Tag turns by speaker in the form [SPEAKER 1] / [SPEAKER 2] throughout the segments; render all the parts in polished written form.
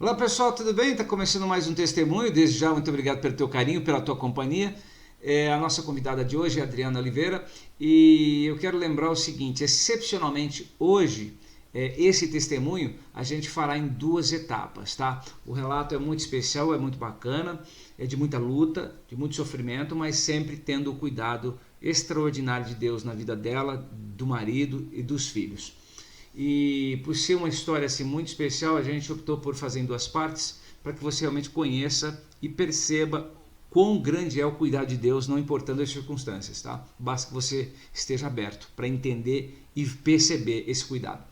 [SPEAKER 1] Olá pessoal, tudo bem? Está começando mais um testemunho. Desde já, muito obrigado pelo teu carinho, pela tua companhia. A nossa convidada de hoje é a Adriana Oliveira e eu quero lembrar o seguinte: excepcionalmente hoje, esse testemunho a gente fará em duas etapas, tá? O relato é muito especial, é muito bacana, é de muita luta, de muito sofrimento, mas sempre tendo o cuidado extraordinário de Deus na vida dela, do marido e dos filhos. E por ser uma história assim muito especial, a gente optou por fazer em duas partes para que você realmente conheça e perceba quão grande é o cuidado de Deus, não importando as circunstâncias, tá? Basta que você esteja aberto para entender e perceber esse cuidado.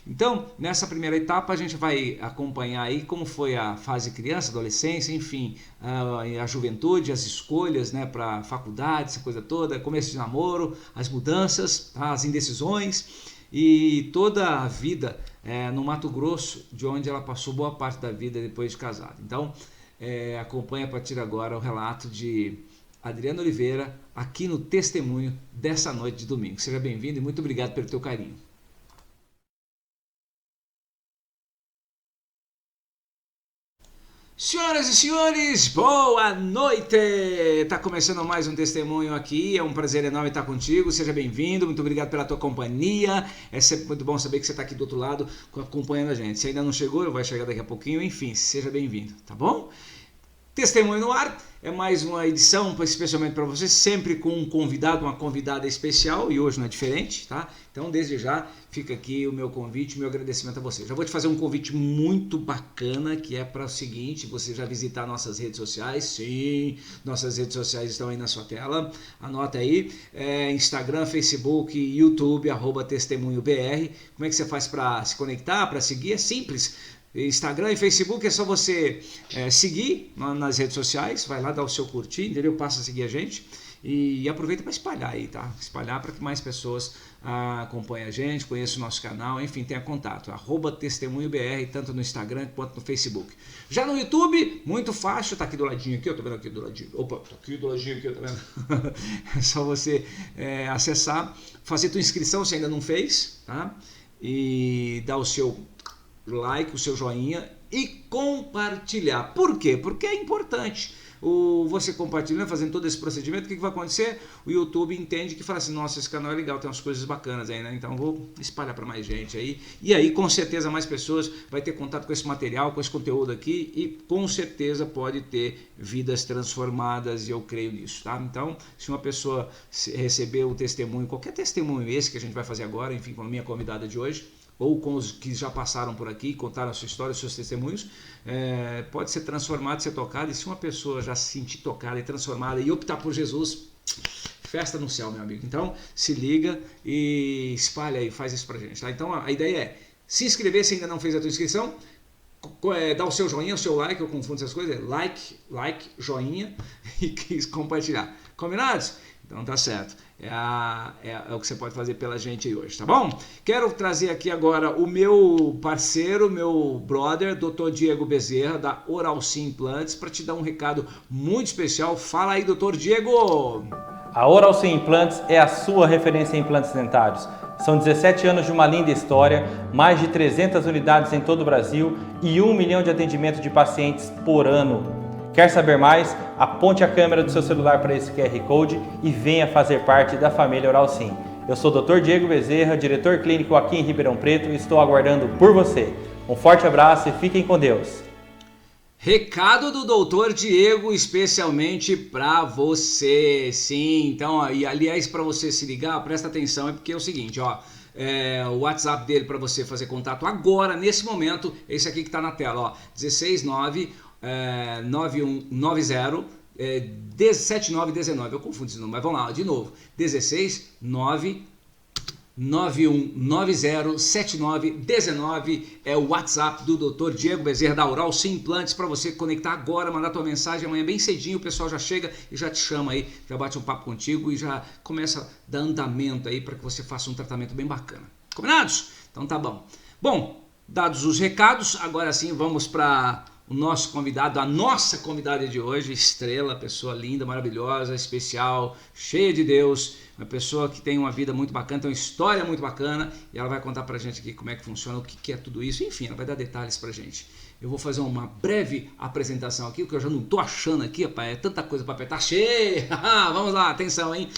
[SPEAKER 1] Então, nessa primeira etapa, a gente vai acompanhar aí como foi a fase criança, adolescência, enfim, a juventude, as escolhas, né, para faculdade, essa coisa toda, começo de namoro, as mudanças, tá, as indecisões e toda a vida no Mato Grosso, de onde ela passou boa parte da vida depois de casada. Então, acompanhe a partir de agora o relato de Adriana Oliveira aqui no testemunho dessa noite de domingo. Seja bem-vindo e muito obrigado pelo teu carinho. Senhoras e senhores, boa noite! Tá começando mais um testemunho aqui, é um prazer enorme estar contigo, seja bem-vindo, muito obrigado pela tua companhia, é sempre muito bom saber que você está aqui do outro lado acompanhando a gente. Se ainda não chegou, vai chegar daqui a pouquinho, enfim, seja bem-vindo, tá bom? Testemunho no Ar é mais uma edição, especialmente para você, sempre com um convidado, uma convidada especial, e hoje não é diferente, tá? Então, desde já, fica aqui o meu convite, o meu agradecimento a você. Já vou te fazer um convite muito bacana, que é para o seguinte: você já visitar nossas redes sociais. Sim, nossas redes sociais estão aí na sua tela, anota aí, Instagram, Facebook, YouTube, @testemunhobr. Como é que você faz para se conectar, para seguir? É simples. Instagram e Facebook é só você seguir nas redes sociais, vai lá dar o seu curtir, entendeu? Passa a seguir a gente e aproveita para espalhar aí, tá? Espalhar para que mais pessoas acompanhem a gente, conheçam o nosso canal, enfim, tenha contato, @testemunhobr, tanto no Instagram quanto no Facebook. Já no YouTube, muito fácil, tá aqui do ladinho aqui, ó, tá vendo aqui do ladinho? Opa, tá aqui do ladinho aqui, tá vendo? É só você acessar, fazer tua inscrição se ainda não fez, tá? E dar o seu like, o seu joinha e compartilhar. Por quê? Porque é importante. Você compartilhando, fazendo todo esse procedimento, o que vai acontecer? O YouTube entende que fala assim: nossa, esse canal é legal, tem umas coisas bacanas aí, né? Então vou espalhar para mais gente aí. E aí, com certeza, mais pessoas vai ter contato com esse material, com esse conteúdo aqui e com certeza pode ter vidas transformadas e eu creio nisso, tá? Então, se uma pessoa receber o testemunho, qualquer testemunho esse que a gente vai fazer agora, enfim, com a minha convidada de hoje, ou com os que já passaram por aqui, contaram a sua história, os seus testemunhos, pode ser transformado, ser tocado, e se uma pessoa já se sentir tocada e transformada e optar por Jesus, festa no céu, meu amigo. Então, se liga e espalha aí, faz isso pra gente, tá? Então, a ideia é se inscrever se ainda não fez a tua inscrição, dá o seu joinha, o seu like, eu confundo essas coisas, like, joinha e compartilhar. Combinados? Então tá certo. É o que você pode fazer pela gente aí hoje, tá bom? Quero trazer aqui agora o meu parceiro, meu brother, Dr. Diego Bezerra, da Oral Sim Implantes, para te dar um recado muito especial. Fala aí, Dr. Diego!
[SPEAKER 2] A Oral Sim Implantes é a sua referência em implantes dentários. São 17 anos de uma linda história, mais de 300 unidades em todo o Brasil e 1 milhão de atendimentos de pacientes por ano. Quer saber mais? Aponte a câmera do seu celular para esse QR Code e venha fazer parte da família Oral Sim. Eu sou o Dr. Diego Bezerra, diretor clínico aqui em Ribeirão Preto e estou aguardando por você. Um forte abraço e fiquem com Deus.
[SPEAKER 1] Recado do Dr. Diego especialmente para você. Sim, então, e aliás, para você se ligar, presta atenção, é porque é o seguinte, ó. O WhatsApp dele para você fazer contato agora, nesse momento, esse aqui que está na tela, ó, 169 9190 7919, eu confundo esse número, mas vamos lá, de novo, 169 9190 7919 é o WhatsApp do Dr. Diego Bezerra da Oral Sim Implantes para você conectar agora, mandar tua mensagem, amanhã bem cedinho o pessoal já chega e já te chama aí, já bate um papo contigo e já começa a dar andamento aí para que você faça um tratamento bem bacana. Combinados? Então tá bom. Bom, dados os recados, agora sim vamos para o nosso convidado, a nossa convidada de hoje, Estrela, pessoa linda, maravilhosa, especial, cheia de Deus, uma pessoa que tem uma vida muito bacana, tem uma história muito bacana, e ela vai contar pra gente aqui como é que funciona, o que é tudo isso, enfim, ela vai dar detalhes pra gente. Eu vou fazer uma breve apresentação aqui, porque eu já não tô achando aqui, rapaz, é tanta coisa pra apertar, cheia, vamos lá, atenção, hein?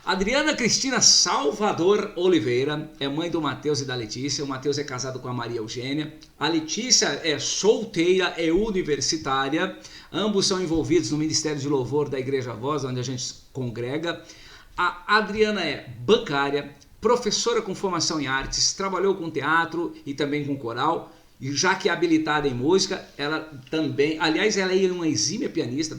[SPEAKER 1] Adriana Cristina Salvador Oliveira é mãe do Matheus e da Letícia. O Matheus é casado com a Maria Eugênia. A Letícia é solteira e universitária. Ambos são envolvidos no Ministério de Louvor da Igreja Voz, onde a gente congrega. A Adriana é bancária, professora com formação em artes, trabalhou com teatro e também com coral. E já que é habilitada em música, ela também, aliás, ela é uma exímia pianista,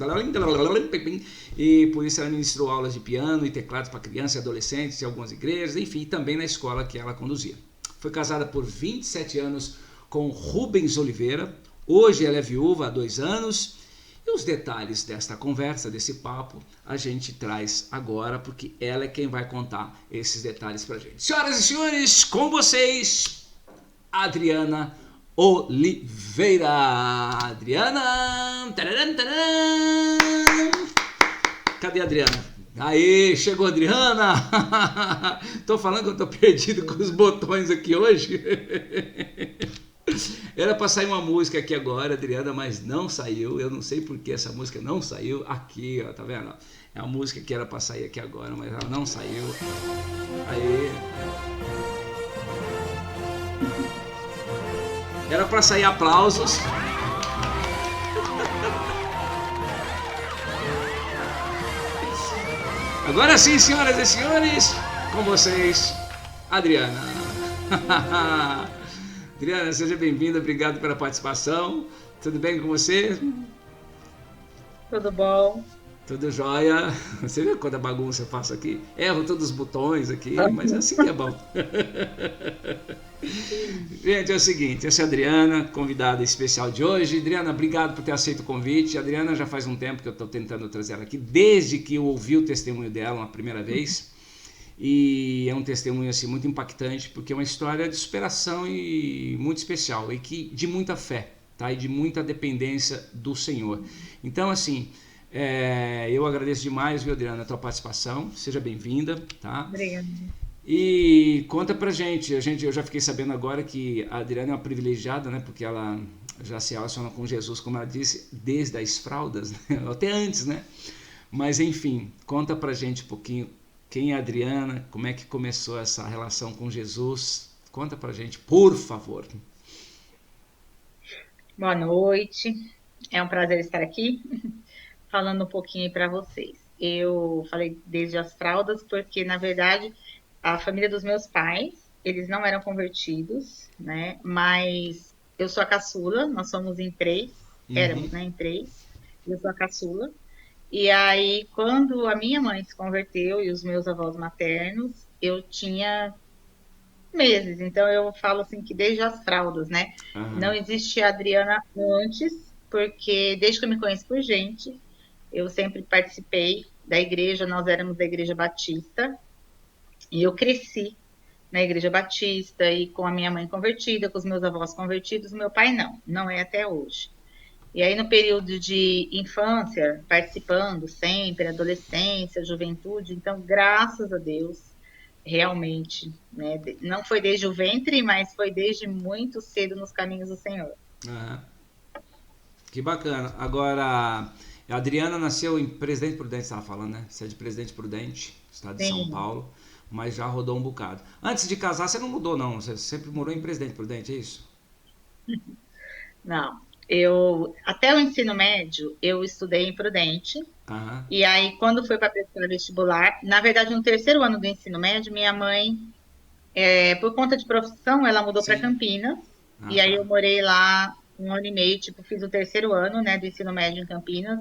[SPEAKER 1] e por isso ela ministrou aulas de piano e teclados para crianças e adolescentes em algumas igrejas, enfim, também na escola que ela conduzia. Foi casada por 27 anos com Rubens Oliveira, hoje ela é viúva há 2 anos, e os detalhes desta conversa, desse papo, a gente traz agora, porque ela é quem vai contar esses detalhes pra gente. Senhoras e senhores, com vocês, Adriana Oliveira. Adriana. Tararam, tararam. Cadê a Adriana? Aê, chegou a Adriana. Tô falando que eu tô perdido com os botões aqui hoje. Era para sair uma música aqui agora, Adriana, mas não saiu. Eu não sei por que essa música não saiu. Aqui, ó, tá vendo? É a música que era para sair aqui agora, mas ela não saiu. Aê. Era para sair aplausos. Agora sim, senhoras e senhores, com vocês, Adriana. Adriana, seja bem-vinda, obrigado pela participação. Tudo bem com você?
[SPEAKER 3] Tudo bom?
[SPEAKER 1] Tudo jóia. Você vê quanta bagunça eu faço aqui? Erro todos os botões aqui, mas é assim que é bom. Gente, é o seguinte, essa é a Adriana, convidada especial de hoje. Adriana, obrigado por ter aceito o convite. A Adriana já faz um tempo que eu estou tentando trazer ela aqui, desde que eu ouvi o testemunho dela uma primeira vez. E é um testemunho assim, muito impactante, porque é uma história de superação e muito especial, e que, de muita fé, tá? E de muita dependência do Senhor. Então, assim, eu agradeço demais, viu, Adriana, a tua participação. Seja bem-vinda, tá?
[SPEAKER 3] Obrigada.
[SPEAKER 1] E conta pra gente, eu já fiquei sabendo agora que a Adriana é uma privilegiada, né? Porque ela já se relaciona com Jesus, como ela disse, desde as fraldas, né? Até antes, né? Mas enfim, conta pra gente um pouquinho quem é a Adriana, como é que começou essa relação com Jesus. Conta pra gente, por favor.
[SPEAKER 3] Boa noite. É um prazer estar aqui falando um pouquinho para vocês. Eu falei desde as fraldas porque, na verdade, a família dos meus pais, eles não eram convertidos, né? Mas eu sou a caçula, nós somos em 3, éramos, né, em 3, eu sou a caçula. E aí, quando a minha mãe se converteu e os meus avós maternos, eu tinha meses. Então, eu falo assim que desde as fraldas, né? Não existe a Adriana antes, porque desde que eu me conheço por gente, eu sempre participei da igreja, nós éramos da Igreja Batista, e eu cresci na Igreja Batista e com a minha mãe convertida, com os meus avós convertidos, meu pai não é até hoje. E aí no período de infância, participando sempre, adolescência, juventude, então graças a Deus, realmente, né, não foi desde o ventre, mas foi desde muito cedo nos caminhos do Senhor.
[SPEAKER 1] Que bacana. Agora, a Adriana nasceu em Presidente Prudente, você estava falando, né? Você é de Presidente Prudente, estado de São Paulo, mas já rodou um bocado. Antes de casar, você não mudou, não? Você sempre morou em Presidente Prudente, é isso?
[SPEAKER 3] Não. Até o ensino médio, eu estudei em Prudente. E aí, quando fui para prestar vestibular, na verdade, no terceiro ano do ensino médio, minha mãe, por conta de profissão, ela mudou para Campinas. E aí eu morei lá 1 ano e meio, tipo, fiz o terceiro ano, né, do ensino médio em Campinas.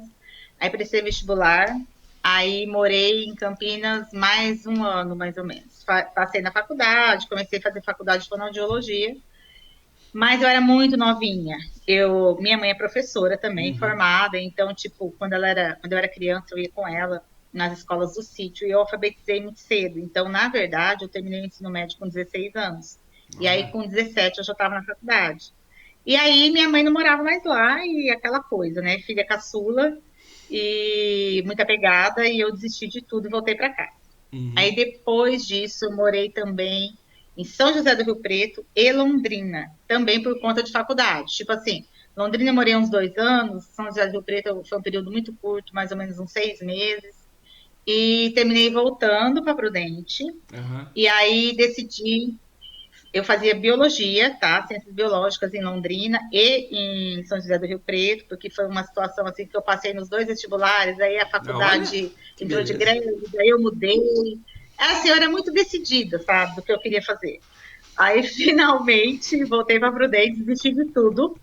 [SPEAKER 3] Aí prestei vestibular, aí morei em Campinas mais 1 ano, mais ou menos. Passei na faculdade, comecei a fazer faculdade de fonoaudiologia, mas eu era muito novinha. Minha mãe é professora também, formada, então, tipo, quando eu era criança, eu ia com ela nas escolas do sítio e eu alfabetizei muito cedo. Então, na verdade, eu terminei o ensino médio com 16 anos. E aí, com 17, eu já estava na faculdade. E aí minha mãe não morava mais lá e aquela coisa, né? Filha caçula e muito apegada, e eu desisti de tudo e voltei para cá. Aí
[SPEAKER 1] Uhum.
[SPEAKER 3] depois disso eu morei também em São José do Rio Preto e Londrina, também por conta de faculdade. Tipo assim, Londrina eu morei uns 2 anos, São José do Rio Preto foi um período muito curto, mais ou menos uns 6 meses, e terminei voltando para Prudente.
[SPEAKER 1] Aham.
[SPEAKER 3] E aí decidi, eu fazia biologia, tá? Ciências biológicas em Londrina e em São José do Rio Preto, porque foi uma situação assim que eu passei nos dois vestibulares, aí a
[SPEAKER 1] Olha,
[SPEAKER 3] faculdade
[SPEAKER 1] que
[SPEAKER 3] entrou de
[SPEAKER 1] beleza.
[SPEAKER 3] greve, aí eu mudei. Assim, eu era muito decidida, sabe, do que eu queria fazer. Aí finalmente voltei para Prudente, desisti de tudo.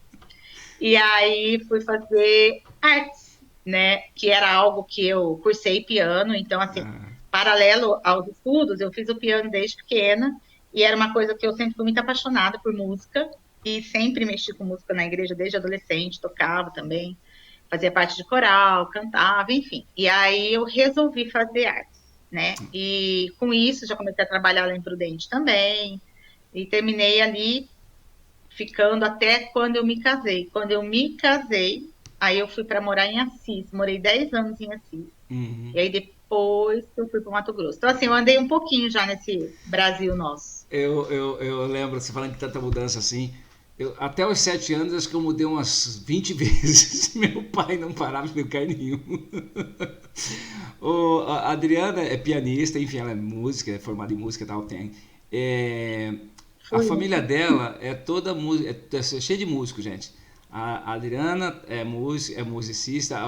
[SPEAKER 3] E aí fui fazer artes, né? Que era algo que eu cursei piano, então assim,
[SPEAKER 1] Ah,
[SPEAKER 3] paralelo aos estudos, eu fiz o piano desde pequena e era uma coisa que eu sempre fui muito apaixonada por música e sempre mexi com música na igreja desde adolescente, tocava também, fazia parte de coral, cantava, enfim. E aí eu resolvi fazer artes, né? E com isso já comecei a trabalhar lá em Prudente também e terminei ali ficando até quando eu me casei. Quando eu me casei, aí eu fui para morar em Assis. Morei 10 anos em Assis.
[SPEAKER 1] uhum.
[SPEAKER 3] E aí depois eu fui para o Mato Grosso. Então, assim, eu andei um pouquinho já nesse Brasil nosso.
[SPEAKER 1] Eu lembro, você falando de tanta mudança assim. Até os 7 anos, acho que eu mudei umas 20 vezes. Meu pai não parava em lugar nenhum. A Adriana é pianista, enfim, ela é música, é formada em música e tal, tem. É, a
[SPEAKER 3] Fui,
[SPEAKER 1] família
[SPEAKER 3] né?
[SPEAKER 1] dela é toda música, é cheia de músicos, gente. A Adriana é, é musicista,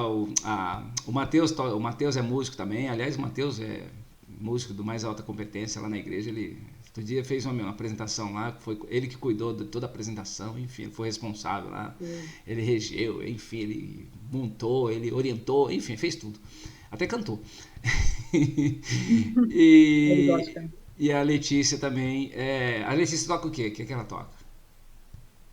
[SPEAKER 1] o Matheus é músico também. Aliás, o Matheus é músico do mais alta competência lá na igreja. Ele outro dia fez uma apresentação lá, foi ele que cuidou de toda a apresentação, enfim, ele foi responsável lá. Ele regeu, enfim, ele montou, ele orientou, enfim, fez tudo. Até cantou.
[SPEAKER 3] Ele gosta.
[SPEAKER 1] E a Letícia também. A Letícia toca o quê? O que, é que ela toca?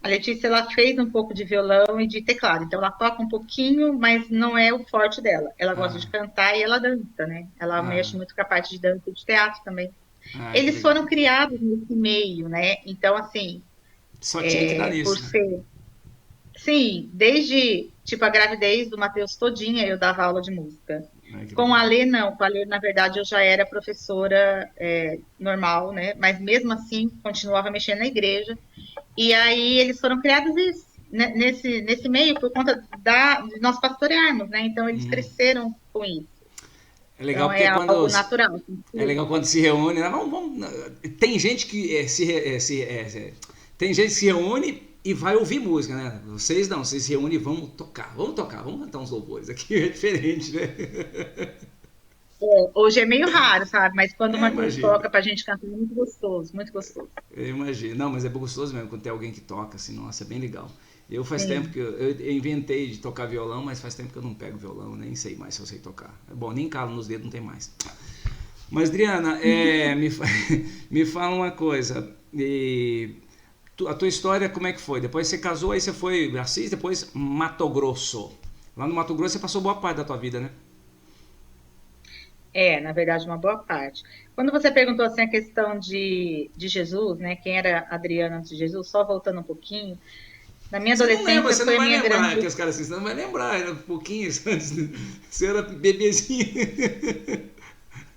[SPEAKER 3] A Letícia, ela fez um pouco de violão e de teclado. Então, ela toca um pouquinho, mas não é o forte dela. Ela gosta
[SPEAKER 1] Ah,
[SPEAKER 3] de cantar e ela dança, né? Ela
[SPEAKER 1] ah,
[SPEAKER 3] mexe muito com a parte de dança e de teatro também.
[SPEAKER 1] que
[SPEAKER 3] Eles
[SPEAKER 1] legal.
[SPEAKER 3] foram criados nesse meio, né? Então, assim,
[SPEAKER 1] Só tinha que dar
[SPEAKER 3] por
[SPEAKER 1] nisso, né?
[SPEAKER 3] ser. Sim, desde tipo a gravidez do Matheus todinha eu dava aula de música.
[SPEAKER 1] Que
[SPEAKER 3] Com
[SPEAKER 1] legal.
[SPEAKER 3] a Lê, não. Com a Lê, na verdade, eu já era professora normal, né? Mas mesmo assim, continuava mexendo na igreja. E aí eles foram criados nesse meio por conta de nós pastorearmos, né? Então eles cresceram com isso.
[SPEAKER 1] É legal
[SPEAKER 3] Então é
[SPEAKER 1] porque
[SPEAKER 3] algo natural.
[SPEAKER 1] é legal quando se reúne, né? Tem gente que tem gente que se reúne e vai ouvir música, né? Vocês não, vocês se reúnem e vamos tocar, vamos cantar uns louvores. Aqui é diferente, né?
[SPEAKER 3] Hoje é meio raro, sabe? Mas quando o Matheus
[SPEAKER 1] Imagina.
[SPEAKER 3] toca pra gente cantar, é muito gostoso, muito gostoso.
[SPEAKER 1] Eu imagino. Não, mas é gostoso mesmo quando tem alguém que toca, assim, nossa, é bem legal. Eu faz tempo
[SPEAKER 3] Sim.
[SPEAKER 1] que eu inventei de tocar violão, mas faz tempo que eu não pego violão, nem sei mais se eu sei tocar. Bom, nem calo nos dedos, não tem mais. Mas, Adriana, me fala uma coisa. A tua história, como é que foi? Depois você casou, aí você foi Assis, depois Mato Grosso. Lá no Mato Grosso você passou boa parte da tua vida, né?
[SPEAKER 3] Na verdade, uma boa parte. Quando você perguntou assim a questão de Jesus, né? Quem era Adriana antes de Jesus, só voltando um pouquinho, na minha
[SPEAKER 1] Você não lembra,
[SPEAKER 3] adolescência
[SPEAKER 1] você não
[SPEAKER 3] foi a
[SPEAKER 1] vai
[SPEAKER 3] minha
[SPEAKER 1] lembrar,
[SPEAKER 3] grande.
[SPEAKER 1] que os caras assim, você não vai lembrar, era um pouquinho antes, você era bebezinho.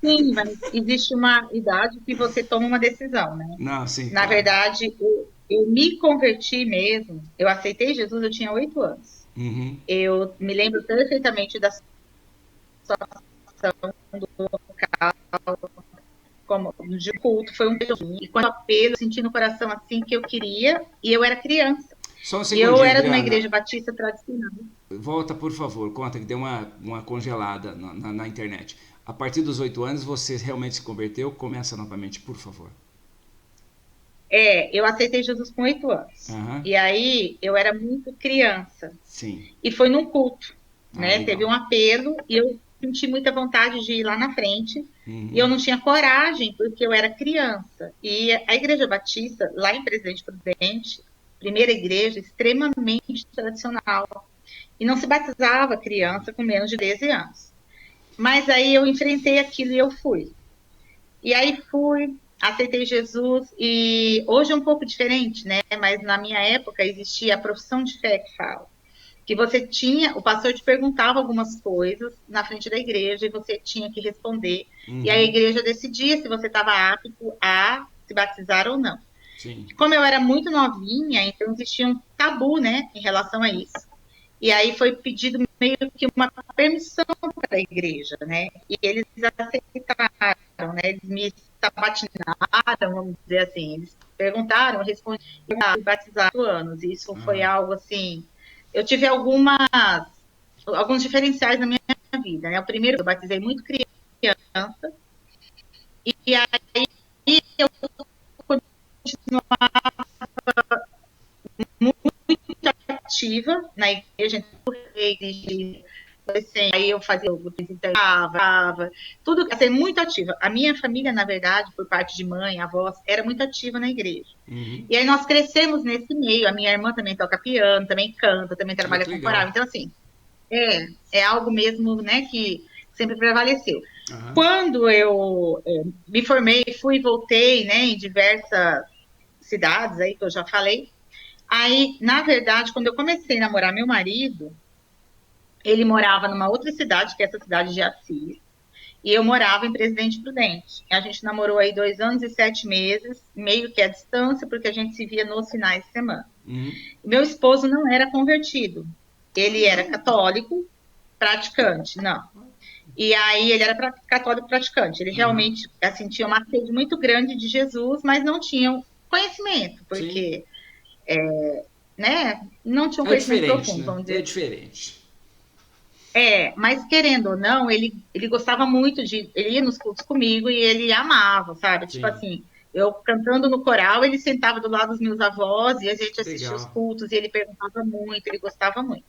[SPEAKER 3] Sim, mas existe uma idade que você toma uma decisão, né?
[SPEAKER 1] Não, sim,
[SPEAKER 3] Na
[SPEAKER 1] claro.
[SPEAKER 3] verdade, eu me converti mesmo. Eu aceitei Jesus, eu tinha 8 anos.
[SPEAKER 1] Uhum.
[SPEAKER 3] Eu me lembro perfeitamente da situação do local, como de culto, foi um e com apelo, eu senti no coração assim que eu queria, e eu era criança.
[SPEAKER 1] Só um
[SPEAKER 3] E eu
[SPEAKER 1] segundinho,
[SPEAKER 3] era de uma
[SPEAKER 1] Adriana.
[SPEAKER 3] igreja batista tradicional.
[SPEAKER 1] Volta, por favor, conta que deu uma congelada na internet. A partir dos 8 anos você realmente se converteu? Começa novamente, por favor.
[SPEAKER 3] Eu aceitei Jesus com 8 anos.
[SPEAKER 1] Aham,
[SPEAKER 3] E aí eu era muito criança.
[SPEAKER 1] sim.
[SPEAKER 3] E foi num culto,
[SPEAKER 1] Ah,
[SPEAKER 3] né? Teve
[SPEAKER 1] legal.
[SPEAKER 3] um apelo e eu senti muita vontade de ir lá na frente. E eu
[SPEAKER 1] Uhum,
[SPEAKER 3] não tinha coragem, porque eu era criança. E a Igreja Batista, lá em Presidente Prudente, primeira igreja extremamente tradicional. E não se batizava criança com menos de 13 anos. Mas aí eu enfrentei aquilo e eu fui. E aí fui. aceitei Jesus e hoje é um pouco diferente, né? Mas na minha época existia a profissão de fé que fala. Que você tinha, o pastor te perguntava algumas coisas na frente da igreja e você tinha que responder. E a igreja decidia se você estava apto a se batizar ou não.
[SPEAKER 1] Sim.
[SPEAKER 3] Como eu era muito novinha, então existia um tabu, né, em relação a isso. E aí foi pedido meio que uma permissão para a igreja, né? E eles aceitaram, né? Eles me sabatinaram, vamos dizer assim. Eles perguntaram, eu respondi, batizar anos. E isso foi algo assim. Eu tive alguns diferenciais na minha vida, né? O primeiro, eu batizei muito criança. E aí eu continuava muito ativa na igreja, aí eu fazia tudo, assim, muito ativa. A minha família, na verdade, por parte de mãe, avós, era muito ativa na igreja. E aí nós crescemos nesse meio. A minha irmã também toca piano, também canta, também trabalha com coral. Então, assim, é algo mesmo, né, que sempre prevaleceu. Quando eu me formei, fui e voltei, né, em diversas cidades aí que eu já falei. Aí, na verdade, quando eu comecei a namorar meu marido, ele morava numa outra cidade, que é essa cidade de Assis, e eu morava em Presidente Prudente. A gente namorou aí 2 anos e 7 meses, meio que à distância, porque a gente se via nos finais de semana. Meu esposo não era convertido. Ele era católico, praticante, não. E aí ele era católico praticante. Ele realmente, assim, tinha uma sede muito grande de Jesus, mas não tinha conhecimento, porque... né? Não tinha um conhecimento profundo,
[SPEAKER 1] né?
[SPEAKER 3] vamos dizer.
[SPEAKER 1] É diferente.
[SPEAKER 3] Mas querendo ou não, ele gostava muito ele ia nos cultos comigo e ele amava, sabe?
[SPEAKER 1] Sim.
[SPEAKER 3] Tipo assim, eu cantando no coral, ele sentava do lado dos meus avós e a gente assistia os cultos e ele perguntava muito, ele gostava muito.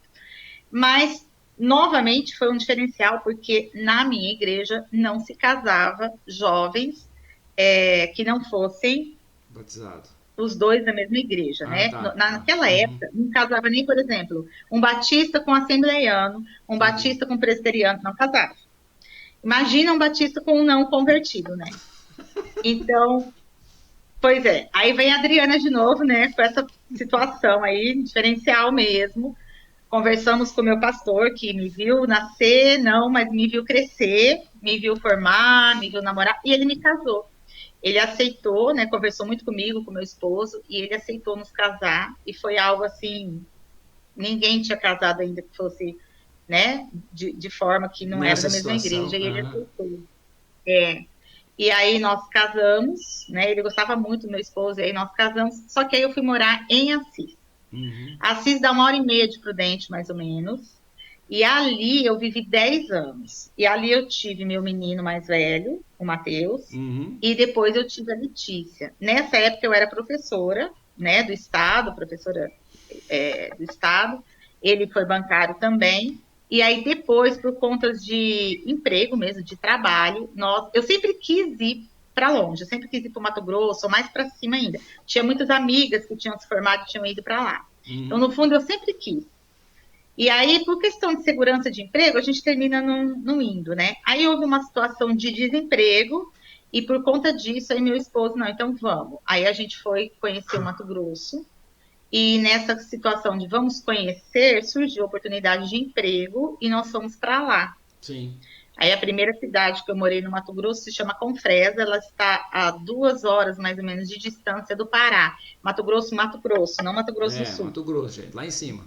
[SPEAKER 3] Mas, novamente, foi um diferencial porque na minha igreja não se casava jovens que não fossem
[SPEAKER 1] batizados.
[SPEAKER 3] Os dois da mesma igreja, né? Naquela
[SPEAKER 1] Uhum.
[SPEAKER 3] época, não casava nem, por exemplo, um batista com assembleiano, um batista com presbiteriano, não casava. Imagina um batista com um não convertido, né? Então, pois é. Aí vem a Adriana de novo, né? Com essa situação aí, diferencial mesmo. Conversamos com o meu pastor, que me viu nascer, não, mas me viu crescer, me viu formar, me viu namorar, e ele me casou. Ele aceitou, né? Conversou muito comigo, com meu esposo, e ele aceitou nos casar. E foi algo assim, ninguém tinha casado ainda que fosse, né? De forma que não
[SPEAKER 1] Nessa
[SPEAKER 3] era da mesma
[SPEAKER 1] situação,
[SPEAKER 3] igreja. E ele aceitou. E aí nós casamos, né? Ele gostava muito do meu esposo, e aí nós casamos. Só que aí eu fui morar em Assis. Assis dá 1h30 de Prudente, mais ou menos. E ali eu vivi 10 anos. E ali eu tive meu menino mais velho, o Matheus, e depois eu tive a Letícia. Nessa época eu era professora, né, do Estado, professora do Estado. Ele foi bancário também. E aí depois, por contas de emprego mesmo, de trabalho, eu sempre quis ir para longe, eu sempre quis ir para o Mato Grosso, ou mais para cima ainda. Tinha muitas amigas que tinham se formado e tinham ido para lá. Então, no fundo, eu sempre quis. E aí, por questão de segurança de emprego, a gente termina não indo, né? Aí houve uma situação de desemprego, e por conta disso, aí meu esposo, não, então vamos. Aí a gente foi conhecer o Mato Grosso, e nessa situação de vamos conhecer, surgiu a oportunidade de emprego, e nós fomos para lá.
[SPEAKER 1] Sim.
[SPEAKER 3] Aí a primeira cidade que eu morei no Mato Grosso se chama Confresa, ela está a 2 horas, mais ou menos, de distância do Pará. Mato Grosso, não Mato Grosso do Sul.
[SPEAKER 1] Mato Grosso, gente, lá em cima.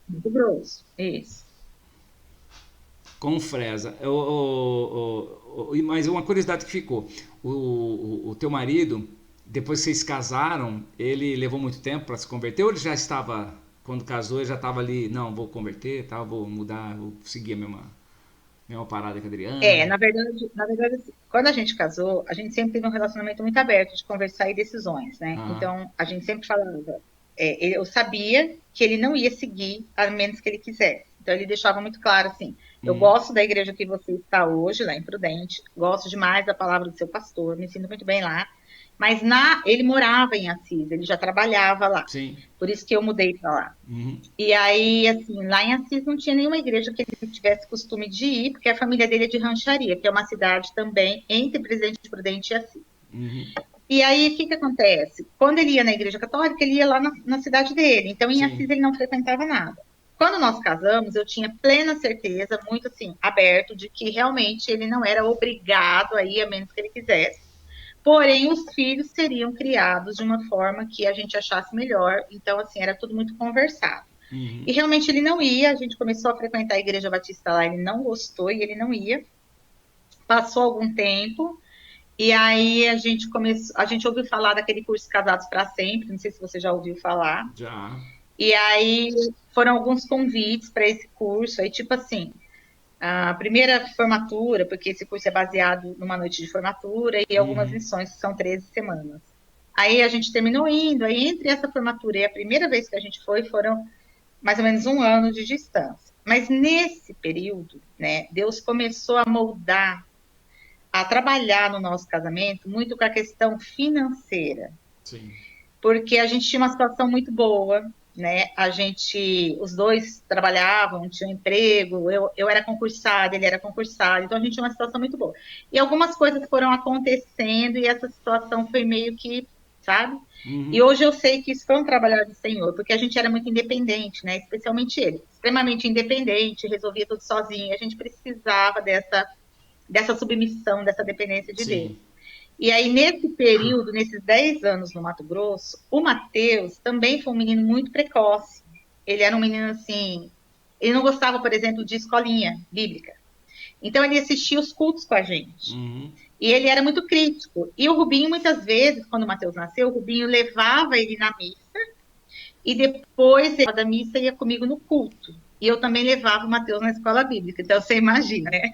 [SPEAKER 3] Mato Grosso, isso.
[SPEAKER 1] Confresa. Mas uma curiosidade que ficou. O teu marido, depois que vocês casaram, ele levou muito tempo para se converter ou ele já estava, quando casou, ele já estava ali, não, vou converter, tá, vou mudar, vou seguir a mesma parada que a Adriana?
[SPEAKER 3] Na verdade, quando a gente casou, a gente sempre teve um relacionamento muito aberto de conversar e decisões, né? Então, a gente sempre falava, eu sabia que ele não ia seguir a menos que ele quisesse. Então, ele deixava muito claro, assim, eu gosto da igreja que você está hoje, lá em Prudente, gosto demais da palavra do seu pastor, me sinto muito bem lá, mas ele morava em Assis, ele já trabalhava lá.
[SPEAKER 1] Sim.
[SPEAKER 3] Por isso que eu mudei para lá. E aí, assim, lá em Assis não tinha nenhuma igreja que ele tivesse costume de ir, porque a família dele é de Rancharia, que é uma cidade também entre Presidente Prudente e Assis. E aí, o que acontece? Quando ele ia na igreja católica, ele ia lá na cidade dele. Então, em Assis,
[SPEAKER 1] Sim.
[SPEAKER 3] ele não frequentava nada. Quando nós casamos, eu tinha plena certeza, muito assim, aberto, de que realmente ele não era obrigado a ir, a menos que ele quisesse. Porém, os filhos seriam criados de uma forma que a gente achasse melhor. Então, assim, era tudo muito conversado. E
[SPEAKER 1] Uhum.
[SPEAKER 3] realmente ele não ia. A gente começou a frequentar a igreja batista lá, ele não gostou e ele não ia. Passou algum tempo. E aí a gente ouviu falar daquele curso Casados para Sempre, não sei se você já ouviu falar.
[SPEAKER 1] Já.
[SPEAKER 3] E aí foram alguns convites para esse curso, aí tipo assim, a primeira formatura, porque esse curso é baseado numa noite de formatura e algumas
[SPEAKER 1] Uhum.
[SPEAKER 3] lições que são 13 semanas. Aí a gente terminou indo, aí entre essa formatura e a primeira vez que a gente foi, foram mais ou menos um ano de distância. Mas nesse período, né, Deus começou a moldar, a trabalhar no nosso casamento muito com a questão financeira,
[SPEAKER 1] Sim.
[SPEAKER 3] porque a gente tinha uma situação muito boa, né? Os dois trabalhavam, tinham emprego, eu era concursada, ele era concursado, então a gente tinha uma situação muito boa. E algumas coisas foram acontecendo e essa situação foi meio que, sabe? E
[SPEAKER 1] Uhum.
[SPEAKER 3] hoje eu sei que isso foi um trabalhar do Senhor, porque a gente era muito independente, né? Especialmente ele, extremamente independente, resolvia tudo sozinho, a gente precisava dessa submissão, dessa dependência de Deus.
[SPEAKER 1] Sim.
[SPEAKER 3] E aí, nesse período, nesses 10 anos no Mato Grosso, o Matheus também foi um menino muito precoce. Ele era um menino assim. Ele não gostava, por exemplo, de escolinha bíblica. Então, ele assistia os cultos com a gente.
[SPEAKER 1] Uhum.
[SPEAKER 3] E ele era muito crítico. E o Rubinho, muitas vezes, quando o Matheus nasceu, o Rubinho levava ele na missa e depois da missa ia comigo no culto. E eu também levava o Matheus na escola bíblica. Então você imagina, né?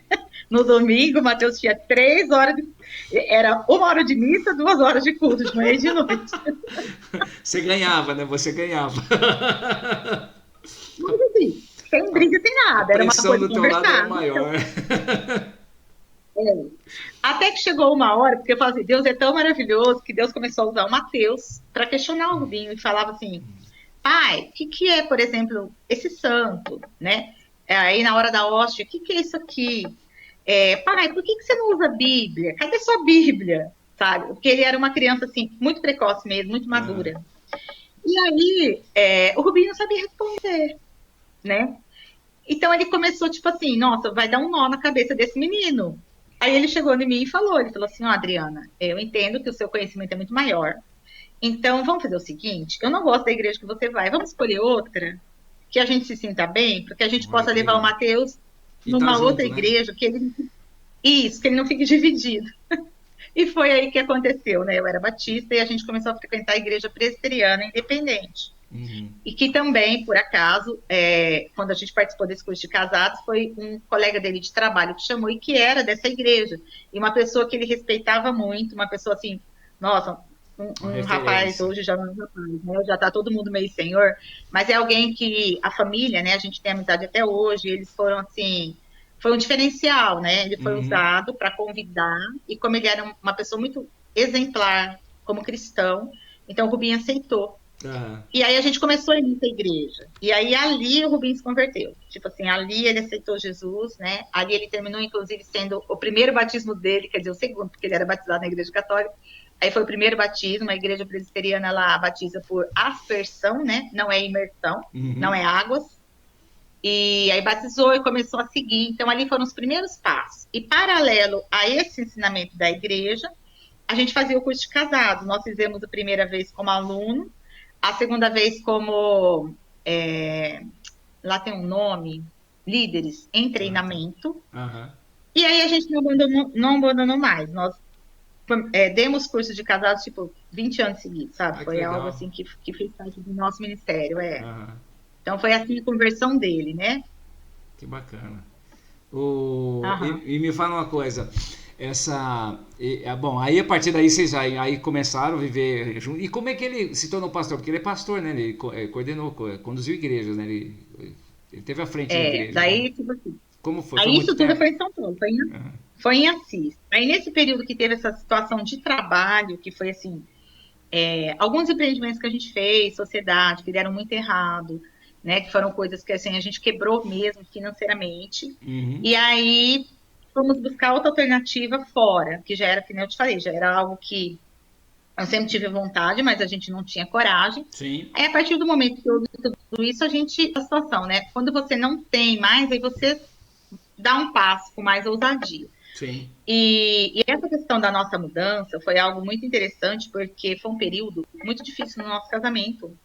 [SPEAKER 3] No domingo, o Matheus tinha 3 horas de... Era 1 hora de missa, 2 horas de culto, de manhã e de noite.
[SPEAKER 1] Você ganhava, né? Você ganhava.
[SPEAKER 3] Mas assim, sem
[SPEAKER 1] A,
[SPEAKER 3] briga, sem
[SPEAKER 1] a
[SPEAKER 3] nada. Era uma
[SPEAKER 1] pressão
[SPEAKER 3] coisa
[SPEAKER 1] do teu lado era
[SPEAKER 3] conversada.
[SPEAKER 1] maior.
[SPEAKER 3] Até que chegou uma hora, porque eu falei assim, Deus é tão maravilhoso que Deus começou a usar o Matheus para questionar o Rubinho e falava assim, pai, o que é, por exemplo, esse santo, né? Aí na hora da hóstia, o que é isso aqui? Pai, por que você não usa a Bíblia? Cadê sua Bíblia? Sabe? Porque ele era uma criança assim, muito precoce mesmo, muito
[SPEAKER 1] Ah,
[SPEAKER 3] madura. E aí, o Rubinho não sabia responder, né? Então ele começou, tipo assim, nossa, vai dar um nó na cabeça desse menino. Aí ele chegou em mim e falou, ele falou assim, ó, Adriana, eu entendo que o seu conhecimento é muito maior. Então, vamos fazer o seguinte, eu não gosto da igreja que você vai, vamos escolher outra, que a gente se sinta bem, para que a gente
[SPEAKER 1] olha
[SPEAKER 3] possa
[SPEAKER 1] que
[SPEAKER 3] levar o
[SPEAKER 1] legal.
[SPEAKER 3] Mateus
[SPEAKER 1] E tá
[SPEAKER 3] numa outra
[SPEAKER 1] junto, né?
[SPEAKER 3] igreja, que ele não fique dividido. E foi aí que aconteceu, né? Eu era batista e a gente começou a frequentar a igreja presbiteriana independente.
[SPEAKER 1] Uhum.
[SPEAKER 3] E que também, por acaso, quando a gente participou desse curso de casados, foi um colega dele de trabalho que chamou e que era dessa igreja. E uma pessoa que ele respeitava muito, uma pessoa assim, nossa,
[SPEAKER 1] Uma
[SPEAKER 3] um rapaz,
[SPEAKER 1] referência.
[SPEAKER 3] hoje já não é um rapaz, né? Já está todo mundo meio senhor, mas é alguém que a família, né? A gente tem amizade até hoje, eles foram assim, foi um diferencial, né? Ele foi
[SPEAKER 1] Uhum.
[SPEAKER 3] usado para convidar, e como ele era uma pessoa muito exemplar como cristão, então o Rubinho aceitou.
[SPEAKER 1] Aham.
[SPEAKER 3] E aí a gente começou a ir nessa igreja. E aí ali o Rubinho se converteu. Tipo assim, ali ele aceitou Jesus, né? Ali ele terminou, inclusive, sendo o primeiro batismo dele, quer dizer, o segundo, porque ele era batizado na igreja católica. Aí foi o primeiro batismo, a igreja presbiteriana lá batiza por aspersão, né? Não é imersão, não
[SPEAKER 1] Uhum.
[SPEAKER 3] é águas. E aí batizou e começou a seguir. Então ali foram os primeiros passos. E paralelo a esse ensinamento da igreja, a gente fazia o curso de casados. Nós fizemos a primeira vez como aluno, a segunda vez como. é, Lá tem um nome, líderes em
[SPEAKER 1] Ah, tá.
[SPEAKER 3] treinamento.
[SPEAKER 1] Aham.
[SPEAKER 3] E aí a gente não abandonou mais. Nós demos curso de casados, tipo, 20 anos seguidos, sabe?
[SPEAKER 1] Ah, que
[SPEAKER 3] Foi algo
[SPEAKER 1] legal.
[SPEAKER 3] assim que fez parte do nosso ministério,
[SPEAKER 1] Aham.
[SPEAKER 3] Então foi assim a conversão dele, né?
[SPEAKER 1] Que bacana.
[SPEAKER 3] Aham.
[SPEAKER 1] E me fala uma coisa. Bom, aí a partir daí vocês aí começaram a viver junto. E como é que ele se tornou pastor? Porque ele é pastor, né? Ele coordenou, conduziu igrejas, né? Ele teve à frente da igreja, né?
[SPEAKER 3] Daí, tipo assim,
[SPEAKER 1] Como foi? Foi
[SPEAKER 3] aí
[SPEAKER 1] muito
[SPEAKER 3] isso tudo
[SPEAKER 1] tempo?
[SPEAKER 3] foi em São Paulo,
[SPEAKER 1] Aham.
[SPEAKER 3] foi em Assis. Aí nesse período que teve essa situação de trabalho, que foi assim, alguns empreendimentos que a gente fez, sociedade, que deram muito errado, né? Que foram coisas que assim, a gente quebrou mesmo financeiramente.
[SPEAKER 1] Uhum.
[SPEAKER 3] E aí fomos buscar outra alternativa fora, que já era, que nem eu te falei, já era algo que Eu sempre tive vontade, mas a gente não tinha coragem.
[SPEAKER 1] Sim.
[SPEAKER 3] Aí, a partir do momento que eu vi tudo isso, a situação, né? Quando você não tem mais, aí você dá um passo com mais ousadia.
[SPEAKER 1] Sim.
[SPEAKER 3] E essa questão da nossa mudança foi algo muito interessante, porque foi um período muito difícil no nosso casamento.